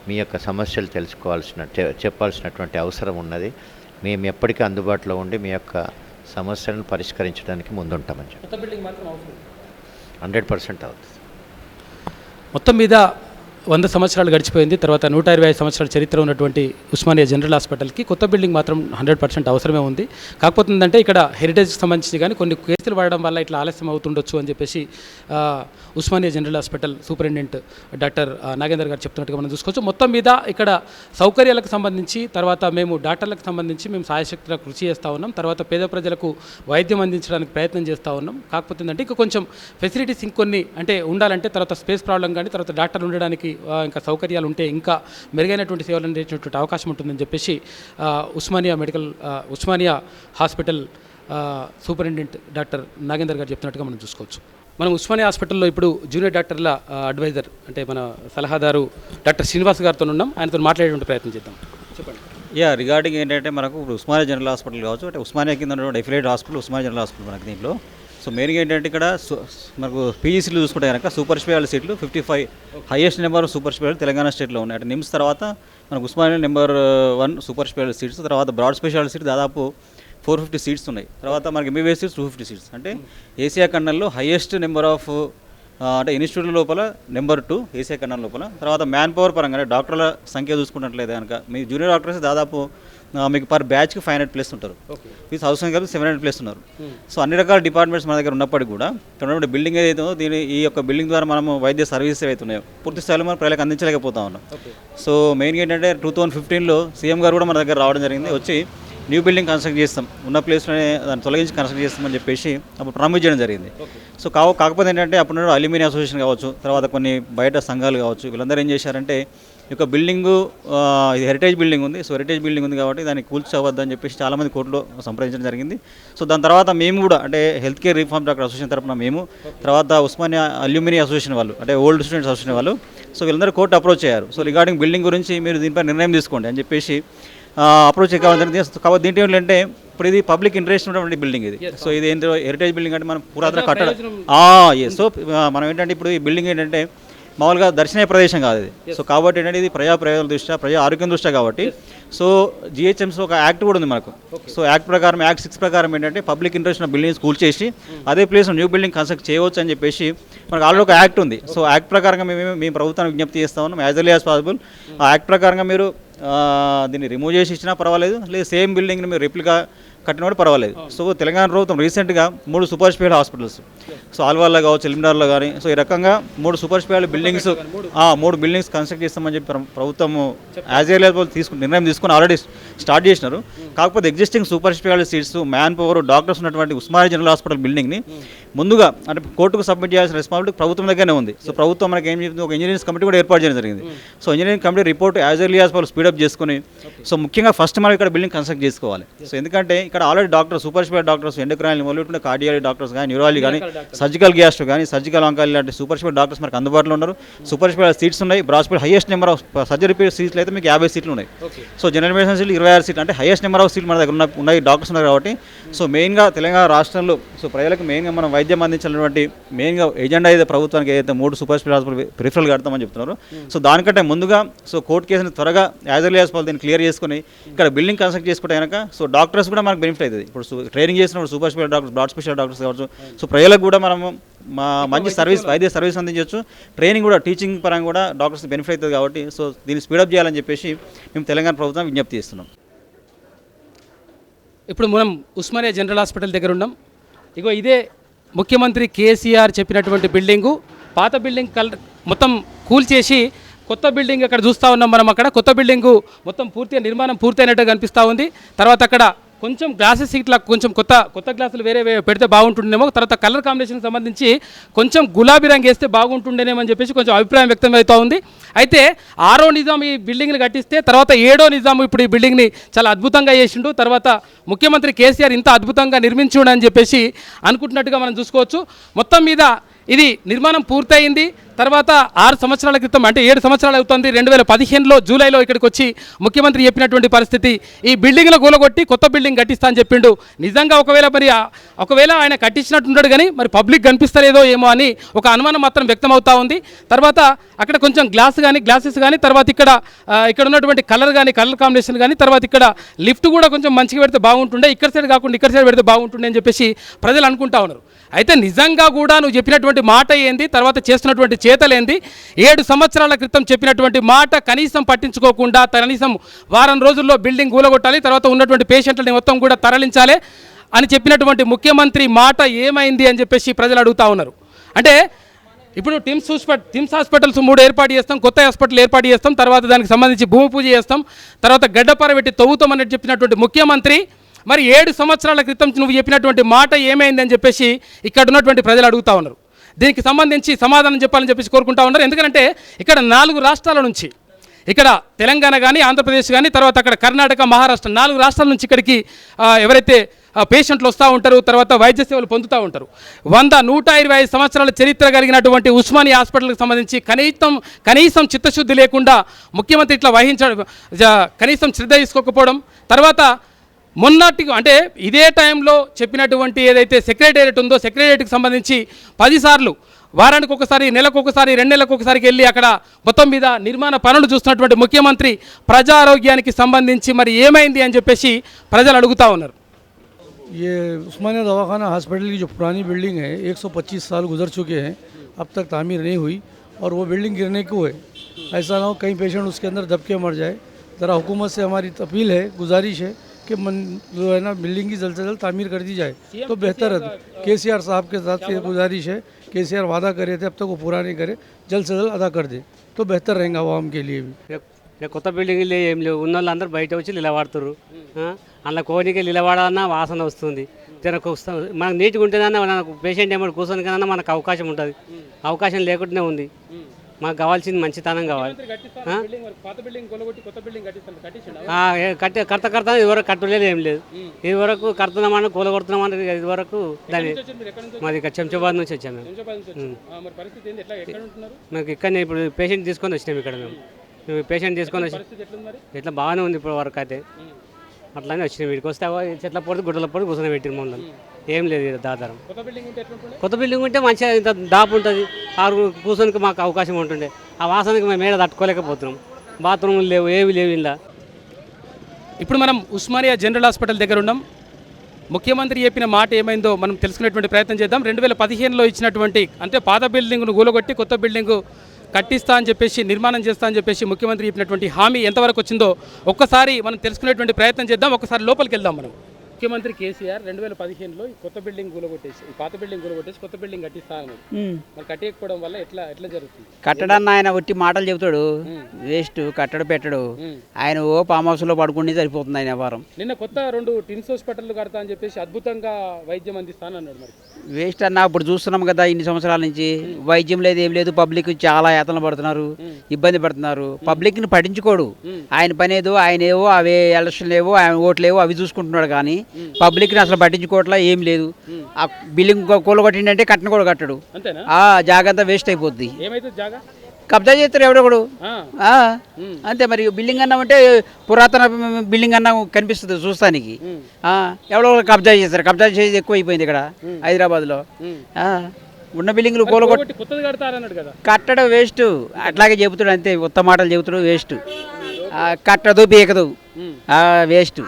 మీ యొక్క సమస్యలు చెప్పాల్సినటువంటి అవసరం ఉన్నది. మేము ఎప్పటికీ అందుబాటులో ఉండి మీ యొక్క సమస్యలను పరిష్కరించడానికి ముందుంటామని చెప్పి 100% అవుతుంది. మొత్తం మీద 100 సంవత్సరాలు గడిచిపోయింది. తర్వాత 125 సంవత్సరాల చరిత్ర ఉన్నటువంటి ఉస్మానియా జనరల్ హాస్పిటల్కి కొత్త బిల్డింగ్ మాత్రం 100% అవసరమే ఉంది. కాకపోతే ఏంటంటే ఇక్కడ హెరిటేజ్కి సంబంధించి కానీ కొన్ని కేసులు పడడం వల్ల ఇట్లా ఆలస్యం అవుతుండొచ్చు అని చెప్పేసి Osmania general hospital superintendent doctor Nagender గారు చెప్తున్నట్టుగా మనం చూసుకోవచ్చు. మొత్తం మీద ఇక్కడ సౌకర్యాలకు సంబంధించి, తర్వాత మేము డాక్టర్లకు సంబంధించి మేము సాయశక్తులకు కృషి చేస్తూ ఉన్నాం. తర్వాత పేద ప్రజలకు వైద్యం అందించడానికి ప్రయత్నం చేస్తూ ఉన్నాం. కాకపోతే ఏంటంటే ఇంకా కొంచెం ఫెసిలిటీస్ ఇంకొన్ని అంటే ఉండాలంటే, తర్వాత స్పేస్ ప్రాబ్లం కానీ, తర్వాత డాక్టర్లు ఉండడానికి ఇంకా సౌకర్యాలు ఉంటే ఇంకా మెరుగైనటువంటి సేవలు అందించేటువంటి అవకాశం ఉంటుందని చెప్పేసి Osmania hospital superintendent doctor Nagender గారు చెప్తున్నట్టుగా మనం చూసుకోవచ్చు. మనం ఉస్మానియా హాస్పిటల్లో ఇప్పుడు జూనియర్ డాక్టర్ల అడ్వైజర్ అంటే మన సలహాదారు డాక్టర్ శ్రీనివాస్ గారితో ఉన్నాం. ఆయనతో మాట్లాడేటువంటి ప్రయత్నం చేద్దాం. చెప్పండి. రిగార్డింగ్ ఏంటంటే మనకు ఉస్మానియా జనరల్ హాస్పిటల్ కావచ్చు, అంటే ఉస్మానియా కింద ఉన్నటువంటి affiliate hospital Osmania general hospital మనకి దీంట్లో. సో మెయిన్గా ఏంటంటే ఇక్కడ మనకు పీజీసీలు చూసుకుంటే కనుక సూపర్ స్పెషాలిటీ సీట్లు 55 highest number super speciality Telangana స్టేట్లో ఉన్నాయి. అంటే నిమ్స్ తర్వాత మనకు Osmania number 1 super speciality seats, తర్వాత బ్రాడ్ స్పెషాలిటీ సీట్ దాదాపు 450 సీట్స్ ఉన్నాయి. తర్వాత మనకి ఎంబీబీఎస్ సీట్స్ 250 సీట్స్. అంటే ఏసియా ఖండంలో హైయెస్ట్ నెంబర్ ఆఫ్ అంటే ఇన్స్టిట్యూట్ లోపల నెంబర్ 2 ఏసియా ఖండం లోపల. తర్వాత మ్యాన్ పవర్ పరంగా అంటే డాక్టర్ల సంఖ్య చూసుకున్నట్లయితే కనుక మీ జూనియర్ డాక్టర్స్ దాదాపు మీకు పర్ బ్యాచ్కి 500+ ఉంటారు. విత్ హౌస్ కలిపి 700+ ఉన్నారు. సో అన్ని రకాల డిపార్ట్మెంట్స్ మన దగ్గర ఉన్నప్పటికీ కూడా ఇక్కడ బిల్డింగ్ ఏదైతే ఉందో ఈ యొక్క బిల్డింగ్ ద్వారా మనము వైద్య సర్వీసెస్ ఏవైతే ఉన్నాయో పూర్తి స్థాయిలో మనం ప్రజలకు అందించలేకపోతా ఉన్నాం. సో మెయిన్గా ఏంటంటే 2015లో సీఎం గారు కూడా మన దగ్గర రావడం జరిగింది. వచ్చి న్యూ బిల్డింగ్ కన్స్ట్రక్ట్ చేస్తాం, ఉన్న ప్లేస్లోనే దాన్ని తొలగించి కన్స్ట్రక్ట్ చేస్తామని చెప్పేసి అప్పుడు ప్రామిస్ చేయడం జరిగింది. సో కాకపోతే ఏంటంటే అప్పుడు అల్యూమినియం అసోసియేషన్ కావచ్చు, తర్వాత కొన్ని బయట సంఘాలు కావచ్చు, వీళ్ళందరూ ఏం చేశారంటే ఈ యొక్క బిల్డింగు ఇది హెరిటేజ్ బిల్డింగ్ ఉంది. సో హెరిటేజ్ బిల్డింగ్ ఉంది కాబట్టి దాన్ని కూల్చవద్దని చెప్పేసి చాలామంది కోర్టులో సంప్రదించడం జరిగింది. సో దాని తర్వాత మేము కూడా అంటే health care reform doctor association తరఫున మేము, తర్వాత ఉస్మానియా అల్యూమినియం అసోసియేషన్ వాళ్ళు అంటే ఓల్డ్ స్టూడెంట్స్ అసోసియేషన్ వాళ్ళు, సో వీళ్ళందరూ కోర్టు అప్రోచ్ అయ్యారు. సో రిగార్డింగ్ బిల్డింగ్ గురించి మీరు దీనిపై నిర్ణయం తీసుకోండి అని చెప్పేసి అప్రోచ్ కావాలి. కాబట్టి దీంట్లో ఏంటంటే ఇప్పుడు ఇది పబ్లిక్ ఇంట్రెస్ట్ ఉన్నటువంటి బిల్డింగ్ ఇది. సో ఇది ఏంటో హెరిటేజ్ బిల్డింగ్ అంటే మనం పురాతన కట్టడం. సో మనం ఏంటంటే ఇప్పుడు ఈ బిల్డింగ్ ఏంటంటే మామూలుగా దర్శనీయ ప్రదేశం కాదు ఇది. సో కాబట్టి ఏంటంటే ఇది ప్రజా ప్రయోజనాల దృష్ట్యా, ప్రజా ఆరోగ్యం దృష్ట్యా కాబట్టి సో జిహెచ్ఎంసీ ఒక యాక్ట్ కూడా ఉంది మనకు. సో యాక్ట్ ప్రకారం, యాక్ట్ 6 ప్రకారం ఏంటంటే పబ్లిక్ ఇంట్రెస్ట్ ఉన్న బిల్డింగ్స్ కూల్చేసి అదే ప్లేస్ న్యూ బిల్డింగ్ కన్స్ట్రక్ట్ చేయవచ్చు అని చెప్పేసి మనకు ఆల్రెడీ ఒక యాక్ట్ ఉంది. సో యాక్ట్ ప్రకారంగా మేము ప్రభుత్వానికి విజ్ఞప్తి చేస్తా ఉన్నాం, యాజ్ ఎర్లీ యాజ్ పాసిబుల్ ఆ యాక్ట్ ప్రకారంగా మీరు దీన్ని రిమూవ్ చేసి ఇచ్చినా పర్వాలేదు, లేదా సేమ్ బిల్డింగ్ని మీరు రిప్లికా కట్టిన కూడా పర్వాలేదు. సో తెలంగాణ ప్రభుత్వం రీసెంట్గా 3 సూపర్ స్పెషాలిటీ హాస్పిటల్స్, సో ఆల్వార్లో కావచ్చు, ఎలిమినార్లో కానీ, సో ఈ రకంగా 3 super speciality buildings 3 buildings construct చేస్తామని చెప్పి ప్రభుత్వం యాజ్ ఎర్లీ నిర్ణయం తీసుకుని ఆల్రెడీ స్టార్ట్ చేసినారు. కాకపోతే existing super speciality seats, man power, doctors ఉన్నటువంటి ఉస్మానియా జనరల్ హాస్పిటల్ బిల్డింగ్ని ముందుగా అంటే కోర్టుకు సబ్మిట్ చేయాల్సిన రెస్పాన్సిబిలిటీ ప్రభుత్వం దగ్గరనే ఉంది. సో ప్రభుత్వం మనకి ఏం చెప్పింది, ఒక ఇంజనీరింగ్ కమిటీ కూడా ఏర్పాటు చేయడం జరిగింది. So engineering committee report as early as possible speed up చేసుకుని, సో ముఖ్యంగా ఫస్ట్ మనం ఇక్కడ బిల్డింగ్ కన్స్ట్రక్ట్ చేసుకోవాలి. సో ఎందుకంటే ఇక్కడ already doctor, super speciality doctors, endocrine మొదలుపెట్టిన కార్డియాలజీ డాక్టర్స్ కానీ, న్యూరాలజీ కానీ, సర్జికల్ గ్యాస్ట్రో కానీ, సర్జికల్ ఆంకాలజీ లాంటి సూపర్ స్పెషాలిటీ డాక్టర్స్ మనకు అందుబాటులో ఉన్నారు. సూపర్ స్పెషాలిటీ సీట్స్ ఉన్నాయి. బ్రాస్పెల్ హైయెస్ట్ నెంబర్ ఆఫ్ సర్జరీ సీట్లు అయితే మీకు 50 సీట్లు ఉన్నాయి. సో జనరల్ మెడిసిన్ సీట్లు 26 సీట్లు, అంటే హైయెస్ట్ నెంబర్ ఆఫ్ సీట్లు మన దగ్గర ఉన్నాయి, డాక్టర్స్ ఉన్నారు కాబట్టి. సో మెయిన్గా తెలంగాణ రాష్ట్రంలో సో ప్రజలకు మెయిన్గా మనం వైద్యం అందించాలన్నటువంటి మెయిన్గా ఎజెండా అయితే ప్రభుత్వానికి ఏదైతే 3 సూపర్ స్పెషాలిటీ హాస్పిటల్ ప్రిఫరల్ కడతామని చెప్తున్నారు. సో దానికంటే ముందుగా సో కోర్టు కేసుని త్వరగా యాజ్ ఎర్లీ యాజ్ పాసిబుల్ దీన్ని క్లియర్ చేసుకుని ఇక్కడ బిల్డింగ్ కన్స్ట్రక్ట్ చేసుకుంటే కనుక సో డాక్టర్స్ కూడా మనకు బెనిఫిట్ అవుతుంది. ఇప్పుడు ట్రైనింగ్ చేసినప్పుడు super speciality doctors, broad speciality doctors కావచ్చు. సో ప్రజలకు కూడా మనము మంచి సర్వీస్, వైద్య సర్వీస్ అందించవచ్చు. ట్రైనింగ్ కూడా, టీచింగ్ పరంగా కూడా డాక్టర్స్ బెనిఫిట్ అవుతుంది కాబట్టి సో దీన్ని స్పీడప్ చేయాలని చెప్పేసి మేము తెలంగాణ ప్రభుత్వం విజ్ఞప్తి చేస్తున్నాం. ఇప్పుడు మనం ఉస్మానియా జనరల్ హాస్పిటల్ దగ్గర ఉన్నాం. ఇగో ఇదే ముఖ్యమంత్రి కేసీఆర్ చెప్పినటువంటి బిల్డింగు. పాత బిల్డింగ్ మొత్తం కూల్చేసి కొత్త బిల్డింగ్ అక్కడ చూస్తూ ఉన్నాం మనం. అక్కడ కొత్త బిల్డింగు మొత్తం పూర్తిగా నిర్మాణం పూర్తయినట్టుగా కనిపిస్తూ ఉంది. తర్వాత అక్కడ కొంచెం గ్లాసెస్ ఇట్లా కొంచెం కొత్త గ్లాసులు వేరే పెడితే బాగుంటుండేమో. తర్వాత కలర్ కాంబినేషన్కి సంబంధించి కొంచెం గులాబీ రంగు వేస్తే బాగుంటుండేనేమో అని చెప్పేసి కొంచెం అభిప్రాయం వ్యక్తం అవుతూ ఉంది. అయితే 6వ నిజాం ఈ బిల్డింగ్ని కట్టిస్తే తర్వాత 7వ నిజాం ఇప్పుడు ఈ బిల్డింగ్ని చాలా అద్భుతంగా చేసిండు. తర్వాత ముఖ్యమంత్రి కేసీఆర్ ఇంత అద్భుతంగా నిర్మించుడు అని చెప్పేసి అనుకుంటున్నట్టుగా మనం చూసుకోవచ్చు. మొత్తం మీద ఇది నిర్మాణం పూర్తయింది. తర్వాత 6 సంవత్సరాల క్రితం, అంటే 7 సంవత్సరాలు అవుతుంది, 2015లో జూలైలో ఇక్కడికి వచ్చి ముఖ్యమంత్రి చెప్పినటువంటి పరిస్థితి, ఈ బిల్డింగ్లో కూలగొట్టి కొత్త బిల్డింగ్ కట్టిస్తా అని చెప్పిండు. నిజంగా ఒకవేళ ఆయన కట్టించినట్టున్నాడు కానీ మరి పబ్లిక్ కనిపిస్తలేదో ఏమో అని ఒక అనుమానం మాత్రం వ్యక్తం అవుతా ఉంది. తర్వాత అక్కడ కొంచెం గ్లాసెస్ కానీ, తర్వాత ఇక్కడ ఉన్నటువంటి కలర్ కాంబినేషన్ కానీ, తర్వాత ఇక్కడ లిఫ్ట్ కూడా కొంచెం మంచిగా పెడితే బాగుంటుండే, ఇక్కడ సైడ్ కాకుండా ఇక్కడ సైడ్ పెడితే బాగుంటుండే అని చెప్పేసి ప్రజలు అనుకుంటా ఉన్నారు. అయితే నిజంగా కూడా నువ్వు చెప్పినటువంటి మాట ఏంది, తర్వాత చేస్తున్నటువంటి చేతలేంది? 7 సంవత్సరాల క్రితం చెప్పినటువంటి మాట కనీసం పట్టించుకోకుండా కనీసం వారం రోజుల్లో బిల్డింగ్ కూలగొట్టాలి, తర్వాత ఉన్నటువంటి పేషెంట్లని మొత్తం కూడా తరలించాలి అని చెప్పినటువంటి ముఖ్యమంత్రి మాట ఏమైంది అని చెప్పేసి ప్రజలు అడుగుతూ ఉన్నారు. అంటే ఇప్పుడు టిమ్స్ హాస్పిటల్స్ 3 ఏర్పాటు చేస్తాం, కొత్త హాస్పిటల్ ఏర్పాటు చేస్తాం, తర్వాత దానికి సంబంధించి భూమి పూజ చేస్తాం, తర్వాత గడ్డపార పెట్టి తవ్వుతామని చెప్పినటువంటి ముఖ్యమంత్రి మరి 7 సంవత్సరాల క్రితం నువ్వు చెప్పినటువంటి మాట ఏమైందని చెప్పేసి ఇక్కడ ఉన్నటువంటి ప్రజలు అడుగుతూ ఉన్నారు. దీనికి సంబంధించి సమాధానం చెప్పాలని చెప్పేసి కోరుకుంటా ఉన్నారు. ఎందుకంటే ఇక్కడ 4 రాష్ట్రాల నుంచి, ఇక్కడ తెలంగాణ కానీ, ఆంధ్రప్రదేశ్ కానీ, తర్వాత అక్కడ కర్ణాటక, మహారాష్ట్ర 4 రాష్ట్రాల నుంచి ఇక్కడికి ఎవరైతే పేషెంట్లు వస్తూ ఉంటారు, తర్వాత వైద్య సేవలు పొందుతూ ఉంటారు. 125 సంవత్సరాల చరిత్ర కలిగినటువంటి ఉస్మానియా హాస్పిటల్కి సంబంధించి కనీసం చిత్తశుద్ధి లేకుండా ముఖ్యమంత్రి ఇట్లా కనీసం శ్రద్ధ తీసుకోకపోవడం, తర్వాత మొన్నటికి అంటే ఇదే టైంలో చెప్పినటువంటి ఏదైతే సెక్రటేరియట్ ఉందో సెక్రటేరియట్కి సంబంధించి 10 సార్లు, వారానికి ఒకసారి, నెలకు ఒకసారి, 2 నెలలకు ఒకసారికి వెళ్ళి అక్కడ మొత్తం మీద నిర్మాణ పనులు చూస్తున్నటువంటి ముఖ్యమంత్రి ప్రజా ఆరోగ్యానికి సంబంధించి మరి ఏమైంది అని చెప్పేసి ప్రజలు అడుగుతూ ఉన్నారు. ये उस्मानिया दवाखाना हॉस्पिटल की जो पुरानी बिल्डिंग है 125 साल गुजर चुके हैं, अब तक तामीर नहीं हुई और वो बिल्डिंग गिरने को है. ऐसा ना हो कई पेशेंट उसके अंदर दबके मर जाए. ज़रा हुकूमत से हमारी अपील है, गुजारिश है कि जो है ना बिल्डिंग की जल्द से जल्द तामीर कर दी जाए तो बेहतर है. केसीआर साहब के साथ ये गुजारिश है, केसीआर वादा करे थे अब तक वो पूरा नहीं करे, जल्द से जल्द अदा कर दे तो बेहतर रहेगा आवाम के लिए भी. కొత్త బిల్డింగ్ ఏం లేవు, ఉన్న వాళ్ళు అందరూ బయట వచ్చి నిలబడుతున్నారు. అలా కోనికి నిలబడాలన్నా వాసన వస్తుంది. మనకు నీట్గా ఉంటేనన్నా మనకు పేషెంట్ ఏమో కూర్చొని కన్నా మనకు అవకాశం ఉంటుంది, అవకాశం లేకుండానే ఉంది. మాకు కావాల్సింది మంచితనం కావాలి. బిల్డింగ్ మరి పాత బిల్డింగ్ కూలగొట్టి కొత్త బిల్డింగ్ కట్టించండి. కడతా ఇదివరకు కట్టలేదు, ఏం లేదు. ఇది వరకు కడుతున్నామని కూలగొడుతున్నామని ఇది వరకు దాని మాది ఇక్కడ చెంచాబాద్ నుంచి వచ్చాము మేము. మరి పరిస్థితి ఏంది? ఎట్లా ఎక్కడ ఉంటున్నారు? మాకు ఇక్కడ ఇప్పుడు పేషెంట్ తీసుకొని వచ్చినాము ఇక్కడ మేము పేషెంట్ తీసుకొని వచ్చి పరిస్థితి ఎట్లుంది మరి? ఇట్లా బాగానే ఉంది ఇప్పుడు వరకు అయితే. అట్లానే వచ్చినాం వీడికి వస్తే చెట్ల పొడి గుడ్డల పొడి కూర్చొని పెట్టిన మమ్మల్ని. ఏం లేదు ఇది దాదారం. కొత్త బిల్డింగ్ ఉంటే ఎట్లుంటుండే? కొత్త బిల్డింగ్ ఉంటే మంచిగా ఇంత దాపు ఉంటుంది, ఆరు కూర్చొనికి మాకు అవకాశం ఉంటుండే. ఆ వాసనకి మేము మేడ తట్టుకోలేకపోతున్నాం. బాత్రూమ్లు లేవు, ఏవి లేవు ఇలా. ఇప్పుడు మనం ఉస్మానియా జనరల్ హాస్పిటల్ దగ్గర ఉన్నాం. ముఖ్యమంత్రి చెప్పిన మాట ఏమైందో మనం తెలుసుకునేటువంటి ప్రయత్నం చేద్దాం. 2015లో ఇచ్చినటువంటి అంటే పాత బిల్డింగ్ను కూలగొట్టి కొత్త బిల్డింగు కట్టిస్తా అని చెప్పేసి నిర్మాణం చేస్తా అని చెప్పేసి ముఖ్యమంత్రి చెప్పినటువంటి హామీ ఎంతవరకు వచ్చిందో ఒక్కసారి మనం తెలుసుకునేటువంటి ప్రయత్నం చేద్దాం. ఒకసారి లోపలికి వెళ్దాం మనం. ముఖ్యమంత్రి కేసీఆర్ 2015లో ఈ కొత్త బిల్డింగ్ కూలగొట్టేసి ఈ పాత బిల్డింగ్ కూలగొట్టేసి కొత్త బిల్డింగ్ కట్టిస్తా అన్నాడు. మరి కట్టకపోవడం వల్ల ఎట్లా జరుగుతుంది? కట్టడాన్ని ఆయన ఒట్టి మాటలు చెబుతాడు, వేస్ట్ కట్టడు పెట్టడు. ఆయన ఓ ఫామ్ హౌస్లో పడుకుంటే సరిపోతుంది ఆయన వ్యవహారం. నిన్న కొత్త 2 టిమ్స్ హాస్పిటల్ కడతా అని చెప్పేసి అద్భుతంగా వైద్యం అందిస్తానన్నాడు. మరి వేస్ట్ అన్న, ఇప్పుడు చూస్తున్నాం కదా ఇన్ని సంవత్సరాల నుంచి వైద్యం లేదు, ఏం లేదు. పబ్లిక్ చాలా యాతనలు పడుతున్నారు, ఇబ్బంది పడుతున్నారు. పబ్లిక్ని పట్టించుకోడు. ఆయన పనేదో ఆయనేవో అవే ఎలక్షన్ లేవో ఆయన ఓట్లేవో అవి చూసుకుంటున్నాడు. కానీ పబ్లిక్ని అసలు పట్టించుకోవట్లా, ఏం లేదు. ఆ బిల్డింగ్ కూలగొట్టిండంటే కట్టను కూడా కట్టడు. ఆ జాగంతా వేస్ట్ అయిపోద్ది. ఏమైతే జాగా కబ్జా చేస్తారు ఎవడొకడు. అంతే మరి. బిల్డింగ్ అన్నామంటే పురాతన బిల్డింగ్ అన్నా కనిపిస్తుంది చూస్తానికి. ఎవడో కబ్జా చేస్తారు. కబ్జా చేసేది ఎక్కువ అయిపోయింది ఇక్కడ హైదరాబాద్లో. ఉన్న బిల్డింగ్లు కూలగొట్టి కొత్తది కడతారన్నాడు కదా, కట్టడం వేస్ట్. అట్లాగే చెబుతాడు అంతే, ఉత్త మాటలు చెబుతాడు, వేస్ట్. కట్టదు పీకదు, వేస్ట్.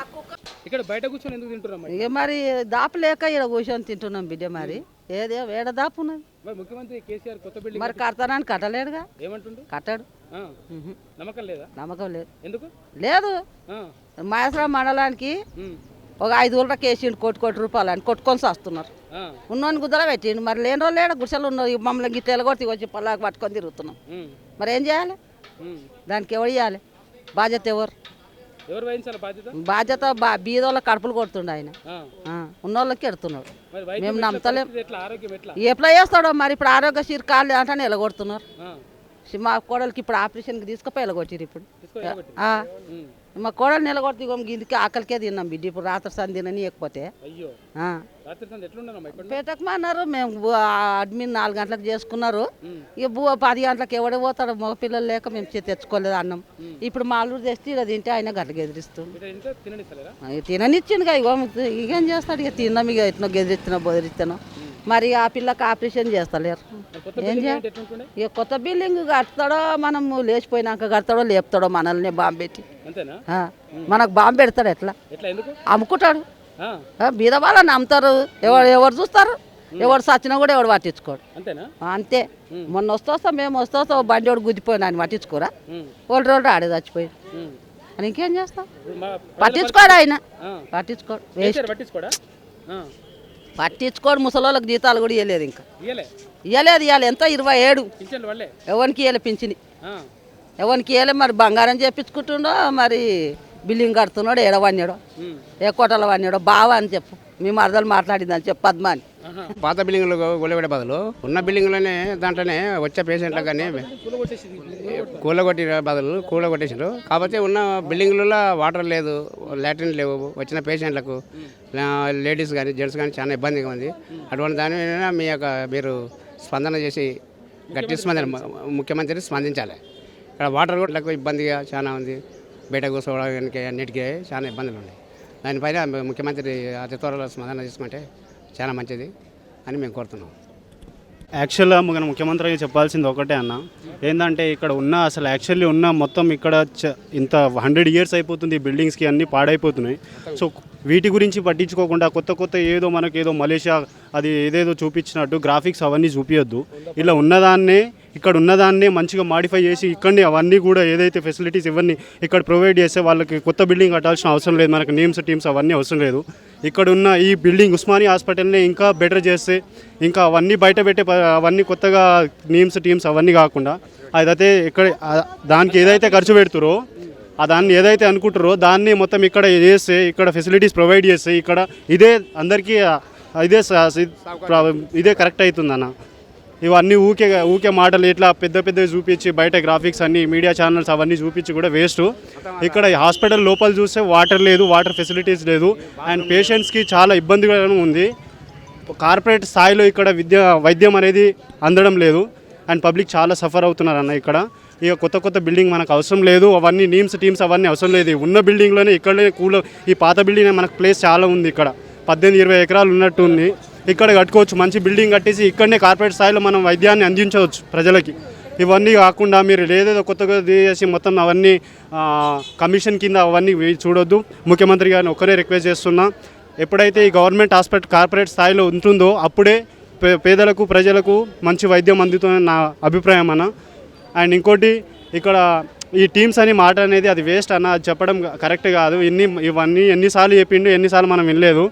ఇక్కడ బయట కూర్చొని ఎందుకు తింటున్నాం? ఇక మరి దాపు లేక ఇక్కడ కూర్చొని తింటున్నాం బిడ్డ. మరి ఏదో ఏడ దాపు ఉన్నది. ముఖ్యమంత్రి కేసీఆర్ కొత్త బిల్డింగ్ మరి కడతానని కట్టలేడుగా. ఏమంటుండు? కట్టాడు. నమ్మకం లేదా? నమ్మకం లేదు. ఎందుకు లేదు. మహేశ్వరం మండలానికి ఒక 5 ఊళ్ళకి వేసిండు కోటి రూపాయలు అని కొట్టుకొని వస్తున్నారు. ఉన్నోని గుద్దల పెట్టిండు. మరి లేని రోజులు లేడ గుడిసెలు ఉన్నారు. మమ్మల్ని గిట్ల ఎలగొట్టి వచ్చి పల్లాకి పట్టుకొని తిరుగుతున్నాం. మరి ఏం చేయాలి? దానికి ఎవరు ఇవ్వాలి బాధ్యత? ఎవరు వహించాలి బాధ్యత? బాధ్యత బీదోళ్ళ కడుపులు కొడుతుండే ఆయన. ఉన్నోళ్ళకి ఎడుతున్నాడు. మేము నమ్మతలేం. ఎట్లా చేస్తాడో మరి. ఇప్పుడు ఆరోగ్యశ్రీ కార్డు అంటే ఎలగొడుతున్నారు. మా కోడలికి ఇప్పుడు ఆపరేషన్కి తీసుకుపోయి ఎలగొట్టిరు. ఇప్పుడు మా కోడలు నిలగొట్టి గిందికి ఆకలికే తిన్నాం బిడ్డ. ఇప్పుడు రాత్రి సంది తినని ఎక్కిపోతే పెట్టకమన్నారు. మేము అడ్మిన్ 4 గంటలకు చేసుకున్నారు. ఇక 10 గంటలకు ఎవడే పోతాడు? మగ పిల్లలు లేక మేము తెచ్చుకోలేదు అన్నం. ఇప్పుడు మా అల్లుడు తెస్తే ఇలా తింటే ఆయన గట్ల ఎదిరిస్తుంది. తిననిచ్చిండు. ఇకేం చేస్తాడు? ఇక తిన్నాం. ఇక ఎట్నో గెదిరిస్తున్నా బెదిరిస్తాను. మరి ఆ పిల్లకి ఆపరేషన్ చేస్తలేరు. ఏం చేయాలి? ఇక కొత్త బిల్డింగ్ కడతాడో మనం లేచిపోయినాక కడతాడో లేపుతాడో మనల్ని బాంబు పెట్టి. మనకు బాంబు పెడతాడు. ఎట్లా అమ్ముకుంటాడు? బీద వాళ్ళని అమ్ముతారు. ఎవరు చూస్తారు? ఎవరు సచ్చినా కూడా ఎవడు పట్టించుకోడు. అంతే. మొన్న వస్తా మేము వస్తా బండి వాడు గుద్దిపోయినా ఆయన పట్టించుకోరా? వాళ్ళు ఆడే చచ్చిపోయాడు. అని ఇంకేం చేస్తాం? పట్టించుకోడు ఆయన. పట్టించుకోడు. పట్టించుకోడు. ముసలోళ్ళకి జీతాలు కూడా ఇవ్వలేదు. ఇంకా ఇవ్వలేదు. ఎంత 27 ఎవరికి ఇవ్వలే పింఛని. ఎవరికి ఇవ్వలే. మరి బంగారం చేపించుకుంటుండో మరి బిల్డింగ్ కడుతున్నాడు. ఏడవన్నాడో ఏ కోటలో వన్నాడో బావా అని చెప్పు. మీ మరదలు మాట్లాడిందని చెప్పు పద్మ అని. పాత బిల్డింగ్లు కూలగొట్టే బదులు ఉన్న బిల్డింగ్లోనే దాంట్లోనే వచ్చే పేషెంట్లకు కానీ కూలగొట్టేసారు. కాకపోతే ఉన్న బిల్డింగ్లలో వాటర్ లేదు, లాట్రిన్ లేవు. వచ్చిన పేషెంట్లకు లేడీస్ కానీ జెంట్స్ కానీ చాలా ఇబ్బందిగా ఉంది. అటువంటి దాని మీద మీరు స్పందన చేసి గట్టి ముఖ్యమంత్రి స్పందించాలి. ఇక్కడ వాటర్ కూడా ఇబ్బందిగా చాలా ఉంది. బయట కూర్చోవడానికి అన్నిటికీ చాలా ఇబ్బందులు ఉన్నాయి. దానిపైన ముఖ్యమంత్రి అతి త్వరలో స్పందన చేసుకుంటే చాలా మంచిది అని మేము కోరుతున్నాం. యాక్చువల్గా మన ముఖ్యమంత్రి చెప్పాల్సింది ఒకటే అన్న, ఏంటంటే ఇక్కడ ఉన్న అసలు యాక్చువల్లీ ఉన్న మొత్తం ఇక్కడ ఇంత 100 years అయిపోతుంది. ఈ బిల్డింగ్స్కి అన్నీ పాడైపోతున్నాయి. సో వీటి గురించి పట్టించుకోకుండా కొత్త ఏదో మనకేదో మలేషియా అది ఏదేదో చూపించినట్టు గ్రాఫిక్స్ అవన్నీ చూపించొద్దు. ఇలా ఉన్నదాన్నే ఇక్కడ ఉన్నదాన్నే మంచిగా మాడిఫై చేసి ఇక్కడనే అవన్నీ కూడా ఏదైతే ఫెసిలిటీస్ ఇవన్నీ ఇక్కడ ప్రొవైడ్ చేస్తే వాళ్ళకి కొత్త బిల్డింగ్ కట్టాల్సిన అవసరం లేదు. మనకు నేమ్స్ టీమ్స్ అవన్నీ అవసరం లేదు. ఇక్కడ ఉన్న ఈ బిల్డింగ్ ఉస్మానియా హాస్పిటల్ని ఇంకా బెటర్ చేస్తే ఇంకా అవన్నీ బయట పెట్టే అవన్నీ కొత్తగా నేమ్స్ టీమ్స్ అవన్నీ కాకుండా అదైతే ఇక్కడ దానికి ఏదైతే ఖర్చు పెడుతురో దాన్ని ఏదైతే అనుకుంటారో దాన్ని మొత్తం ఇక్కడ చేస్తే ఇక్కడ ఫెసిలిటీస్ ప్రొవైడ్ చేస్తే ఇక్కడ ఇదే అందరికీ ఇదే కరెక్ట్ అవుతుందన్న. ఇవన్నీ ఊకే మాటలు ఇట్లా పెద్ద పెద్దవి చూపించి బయట గ్రాఫిక్స్ అన్ని మీడియా ఛానల్స్ అవన్నీ చూపించి కూడా వేస్ట్. ఇక్కడ హాస్పిటల్ లోపల చూస్తే వాటర్ లేదు, వాటర్ ఫెసిలిటీస్ లేదు, అండ్ పేషెంట్స్కి చాలా ఇబ్బందిగా ఉంది. కార్పొరేట్ స్థాయిలో ఇక్కడ వైద్యం అనేది అందడం లేదు, అండ్ పబ్లిక్ చాలా సఫర్ అవుతున్నారు అన్న. ఇక్కడ ఇక కొత్త బిల్డింగ్ మనకు అవసరం లేదు, అవన్నీ టీమ్స్ అవన్నీ అవసరం లేదు. ఉన్న బిల్డింగ్లోనే ఇక్కడనే ఈ పాత బిల్డింగ్ మనకు ప్లేస్ చాలా ఉంది. ఇక్కడ 18-20 ఎకరాలు ఉన్నట్టు ఉంది. ఇక్కడ కట్టుకోవచ్చు, మంచి బిల్డింగ్ కట్టేసి ఇక్కడనే కార్పొరేట్ స్థాయిలో మనం వైద్యాన్ని అందించవచ్చు ప్రజలకి. ఇవన్నీ కాకుండా మీరు ఏదేదో కొత్తగా చేసి మొత్తం అవన్నీ కమిషన్ కింద అవన్నీ చూడొద్దు. ముఖ్యమంత్రి గారిని ఒక్కరే రిక్వెస్ట్ చేస్తున్నా, ఎప్పుడైతే ఈ గవర్నమెంట్ హాస్పిటల్ కార్పొరేట్ స్థాయిలో ఉంటుందో అప్పుడే పేదలకు ప్రజలకు మంచి వైద్యం అందుతుందని నా అభిప్రాయం అన్న. అండ్ ఇంకోటి, ఇక్కడ ఈ టీమ్స్ అని మాట అనేది అది వేస్ట్ అన్న, అది చెప్పడం కరెక్ట్ కాదు. ఇవన్నీ ఎన్నిసార్లు చెప్పిండు, ఎన్నిసార్లు మనం వినలేదు.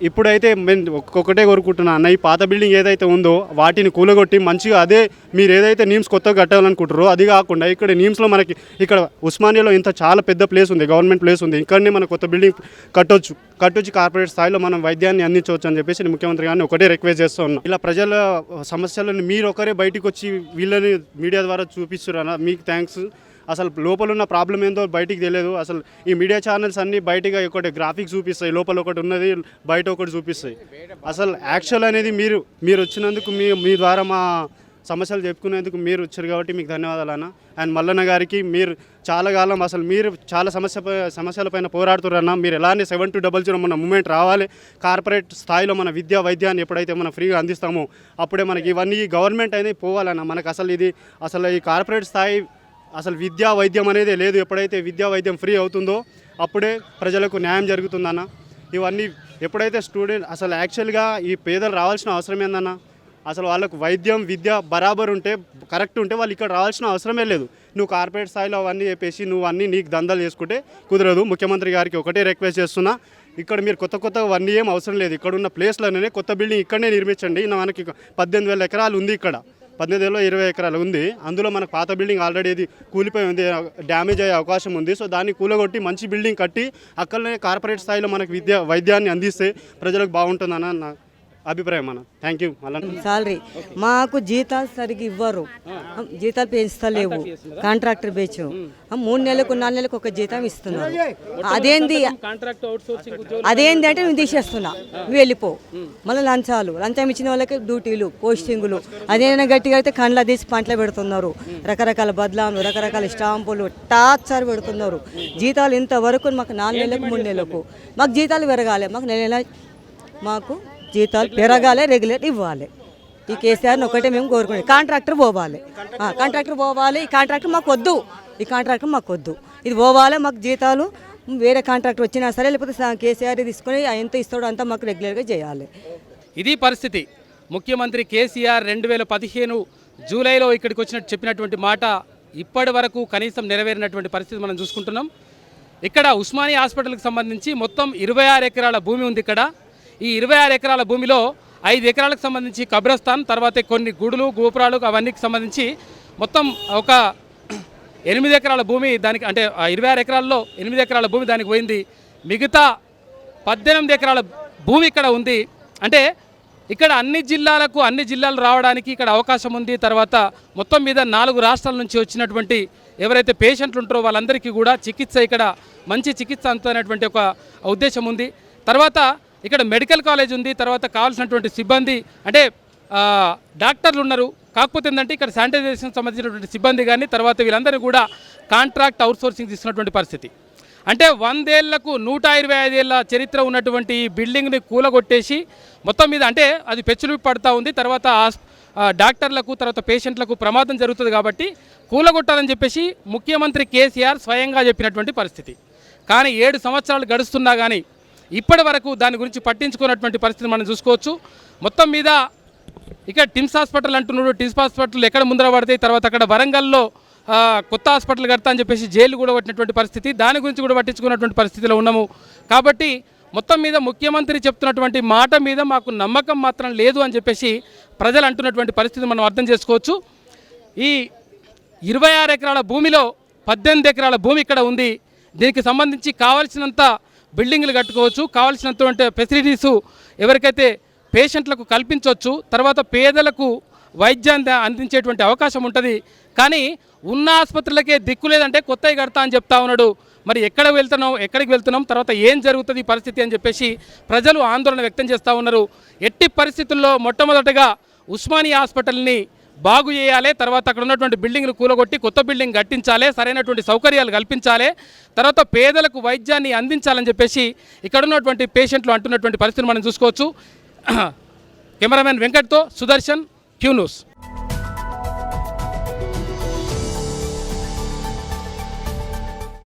ఇప్పుడైతే ఒక్కొక్కటే కోరుకుంటున్నా అన్న, ఈ పాత బిల్డింగ్ ఏదైతే ఉందో వాటిని కూలగొట్టి మంచిగా అదే మీరు ఏదైతే నీమ్స్ కొత్తగా కట్టాలనుకుంటారో అది కాకుండా ఇక్కడ నీమ్స్లో మనకి ఇక్కడ ఉస్మానియాలో ఇంత చాలా పెద్ద ప్లేస్ ఉంది, గవర్నమెంట్ ప్లేస్ ఉంది, ఇక్కడనే మన కొత్త బిల్డింగ్ కట్టొచ్చి కార్పొరేట్ స్థాయిలో మనం వైద్యాన్ని అందించవచ్చు అని చెప్పేసి ముఖ్యమంత్రి గారిని ఒకటే రిక్వెస్ట్ చేస్తూ ఉన్నాం. ఇలా ప్రజల సమస్యలను మీరు ఒకరే బయటకు వచ్చి వీళ్ళని మీడియా ద్వారా చూపిస్తున్నారు అన్న, మీకు థ్యాంక్స్. అసలు లోపల ఉన్న ప్రాబ్లం ఏందో బయటికి తెలియదు. అసలు ఈ మీడియా ఛానల్స్ అన్నీ బయటగా ఒకటి గ్రాఫిక్స్ చూపిస్తాయి, లోపల ఒకటి ఉన్నది బయట ఒకటి చూపిస్తాయి. అసలు యాక్చువల్ అనేది మీరు వచ్చినందుకు మీ ద్వారా మా సమస్యలు చెప్పుకునేందుకు మీరు వచ్చారు కాబట్టి మీకు ధన్యవాదాలు అన్న. అండ్ మల్లన్న గారికి మీరు చాలా కాలం అసలు మీరు చాలా సమస్యలపైన పోరాడుతున్నారన్న. మీరు ఎలానే 7200 మన మూమెంట్ రావాలి. కార్పొరేట్ స్థాయిలో మన విద్యా వైద్యాన్ని ఎప్పుడైతే మనం ఫ్రీగా అందిస్తామో అప్పుడే మనకి ఇవన్నీ గవర్నమెంట్ అనేది పోవాలన్న. మనకు అసలు ఈ కార్పొరేట్ స్థాయి అసలు విద్యా వైద్యం అనేది లేదు. ఎప్పుడైతే విద్యా వైద్యం ఫ్రీ అవుతుందో అప్పుడే ప్రజలకు న్యాయం జరుగుతుందన్న. ఇవన్నీ ఎప్పుడైతే అసలు యాక్చువల్గా ఈ పేదలు రావాల్సిన అవసరం ఏందన్న, అసలు వాళ్ళకు వైద్యం విద్య బరాబర్ ఉంటే కరెక్ట్ ఉంటే వాళ్ళు ఇక్కడ రావాల్సిన అవసరమే లేదు. నువ్వు కార్పొరేట్ స్థాయిలో అవన్నీ చెప్పేసి నువ్వు అన్నీ నీకు దందాలు చేసుకుంటే కుదరదు. ముఖ్యమంత్రి గారికి ఒకటే రిక్వెస్ట్ చేస్తున్నా, ఇక్కడ మీరు కొత్త అవన్నీ ఏం అవసరం లేదు. ఇక్కడ ఉన్న ప్లేస్లోనే కొత్త బిల్డింగ్ ఇక్కడనే నిర్మించండి. మనకి 18,000 ఎకరాలు ఉంది, ఇక్కడ 18,020 ఎకరాలు ఉంది. అందులో మనకు పాత బిల్డింగ్ ఆల్రెడీ ఇది కూలిపోయి ఉంది, డ్యామేజ్ అయ్యే అవకాశం ఉంది. సో దాన్ని కూలగొట్టి మంచి బిల్డింగ్ కట్టి అక్కడనే కార్పొరేట్ స్థాయిలో మనకు వైద్యాన్ని అందిస్తే ప్రజలకు బాగుంటుందన్న నా అభిప్రాయం అన్న. Thank you. సాలరీ మాకు జీతాలు సరిగ్గా ఇవ్వరు, జీతాలు పెంచుతలేవు, కాంట్రాక్టర్ బేచ్ 3 నెలలకు 4 నెలలకు ఒక జీతం ఇస్తున్నారు. అదేంది అంటే నువ్వు తీసేస్తున్నా, నువ్వు వెళ్ళిపో. మళ్ళీ లంచం ఇచ్చిన వాళ్ళకి డ్యూటీలు పోస్టింగులు అదేనా గట్టిగా అయితే కండ్ల తీసి పంటలు పెడుతున్నారు. రకరకాల బదలాలు, రకరకాల స్టాంపులు, టార్చర్ పెడుతున్నారు. జీతాలు ఇంతవరకు మాకు 4 నెలలకు 3 నెలలకు మాకు జీతాలు పెరగాలి, మాకు నెల మాకు జీతాలు పెరగాలి, రెగ్యులేట్ ఇవ్వాలి. ఈ కేసీఆర్ని ఒకటే మేము కోరుకునేది. కాంట్రాక్టర్ పోవాలి, ఈ కాంట్రాక్టర్ మాకు వద్దు, ఇది పోవాలి. మాకు జీతాలు వేరే కాంట్రాక్టర్ వచ్చినా సరే, లేకపోతే కేసీఆర్ తీసుకొని ఎంత ఇస్తాడో అంతా మాకు రెగ్యులర్గా చేయాలి. ఇది పరిస్థితి. ముఖ్యమంత్రి కేసీఆర్ 2015 జూలైలో ఇక్కడికి వచ్చినట్టు చెప్పినటువంటి మాట ఇప్పటి వరకు కనీసం నెరవేరినటువంటి పరిస్థితి మనం చూసుకుంటున్నాం. ఇక్కడ ఉస్మానియా హాస్పిటల్కి సంబంధించి మొత్తం 26 ఎకరాల భూమి ఉంది. ఇక్కడ ఈ 26 ఎకరాల భూమిలో 5 ఎకరాలకు సంబంధించి కబ్రస్థాన్, తర్వాత కొన్ని గుడులు గోపురాలు అవన్నీకి సంబంధించి మొత్తం ఒక 8 ఎకరాల భూమి దానికి, అంటే 26 ఎకరాల్లో 8 ఎకరాల భూమి దానికి పోయింది. మిగతా 18 ఎకరాల భూమి ఇక్కడ ఉంది. అంటే ఇక్కడ అన్ని జిల్లాలు రావడానికి ఇక్కడ అవకాశం ఉంది. తర్వాత మొత్తం మీద 4 రాష్ట్రాల నుంచి వచ్చినటువంటి ఎవరైతే పేషెంట్లు ఉంటారో వాళ్ళందరికీ కూడా ఇక్కడ మంచి చికిత్స అందుతున్నటువంటి ఒక ఉద్దేశం ఉంది. తర్వాత ఇక్కడ మెడికల్ కాలేజ్ ఉంది. తర్వాత కావాల్సినటువంటి సిబ్బంది అంటే డాక్టర్లు ఉన్నారు. కాకపోతే ఏంటంటే ఇక్కడ శానిటైజేషన్ సంబంధించినటువంటి సిబ్బంది కానీ తర్వాత వీళ్ళందరూ కూడా కాంట్రాక్ట్ అవుట్సోర్సింగ్ తీసుకున్నటువంటి పరిస్థితి. అంటే 100 ఏళ్లకు 125 ఏళ్ళ చరిత్ర ఉన్నటువంటి ఈ బిల్డింగ్ని కూలగొట్టేసి మొత్తం మీద అంటే అది పెచ్చులు పడుతూ ఉంది. తర్వాత డాక్టర్లకు తర్వాత పేషెంట్లకు ప్రమాదం జరుగుతుంది కాబట్టి కూలగొట్టాలని చెప్పేసి ముఖ్యమంత్రి కేసీఆర్ స్వయంగా చెప్పినటువంటి పరిస్థితి. కానీ 7 సంవత్సరాలు గడుస్తున్నా కానీ ఇప్పటి వరకు దాని గురించి పట్టించుకున్నటువంటి పరిస్థితి మనం చూసుకోవచ్చు. మొత్తం మీద ఇక్కడ టిమ్స్ హాస్పిటల్ అంటున్నాడు. టిమ్స్ హాస్పిటల్ ఎక్కడ ముందర పడతాయి, తర్వాత అక్కడ వరంగల్లో కొత్త హాస్పిటల్ కడతా అని చెప్పేసి జైలు కూడా పట్టినటువంటి పరిస్థితి, దాని గురించి కూడా పట్టించుకున్నటువంటి పరిస్థితిలో ఉన్నాము. కాబట్టి మొత్తం మీద ముఖ్యమంత్రి చెప్తున్నటువంటి మాట మీద మాకు నమ్మకం మాత్రం లేదు అని చెప్పేసి ప్రజలు అంటున్నటువంటి పరిస్థితి మనం అర్థం చేసుకోవచ్చు. ఈ 26 ఎకరాల భూమిలో 18 ఎకరాల భూమి ఇక్కడ ఉంది. దీనికి సంబంధించి కావాల్సినంత బిల్డింగ్లు కట్టుకోవచ్చు, కావాల్సినటువంటి ఫెసిలిటీసు ఎవరికైతే పేషెంట్లకు కల్పించవచ్చు. తర్వాత పేదలకు వైద్యాన్ని అందించేటువంటి అవకాశం ఉంటుంది. కానీ ఉన్న ఆసుపత్రులకే దిక్కు లేదంటే కొత్తవి కడతా అని చెప్తా ఉన్నాడు. మరి ఎక్కడికి వెళ్తున్నాం, తర్వాత ఏం జరుగుతుంది ఈ పరిస్థితి అని చెప్పేసి ప్రజలు ఆందోళన వ్యక్తం చేస్తూ ఉన్నారు. ఎట్టి పరిస్థితుల్లో మొట్టమొదటగా ఉస్మానియా హాస్పిటల్ని బాగు చేయాలి, తర్వాత అక్కడ ఉన్నటువంటి బిల్డింగ్లు కూలగొట్టి కొత్త బిల్డింగ్ కట్టించాలి, సరైనటువంటి సౌకర్యాలు కల్పించాలి, తర్వాత పేదలకు వైద్యాన్ని అందించాలని చెప్పేసి ఇక్కడ ఉన్నటువంటి పేషెంట్లు అంటున్నటువంటి పరిస్థితిని మనం చూసుకోవచ్చు. కెమెరామెన్ వెంకట్తో సుదర్శన్, క్యూ న్యూస్.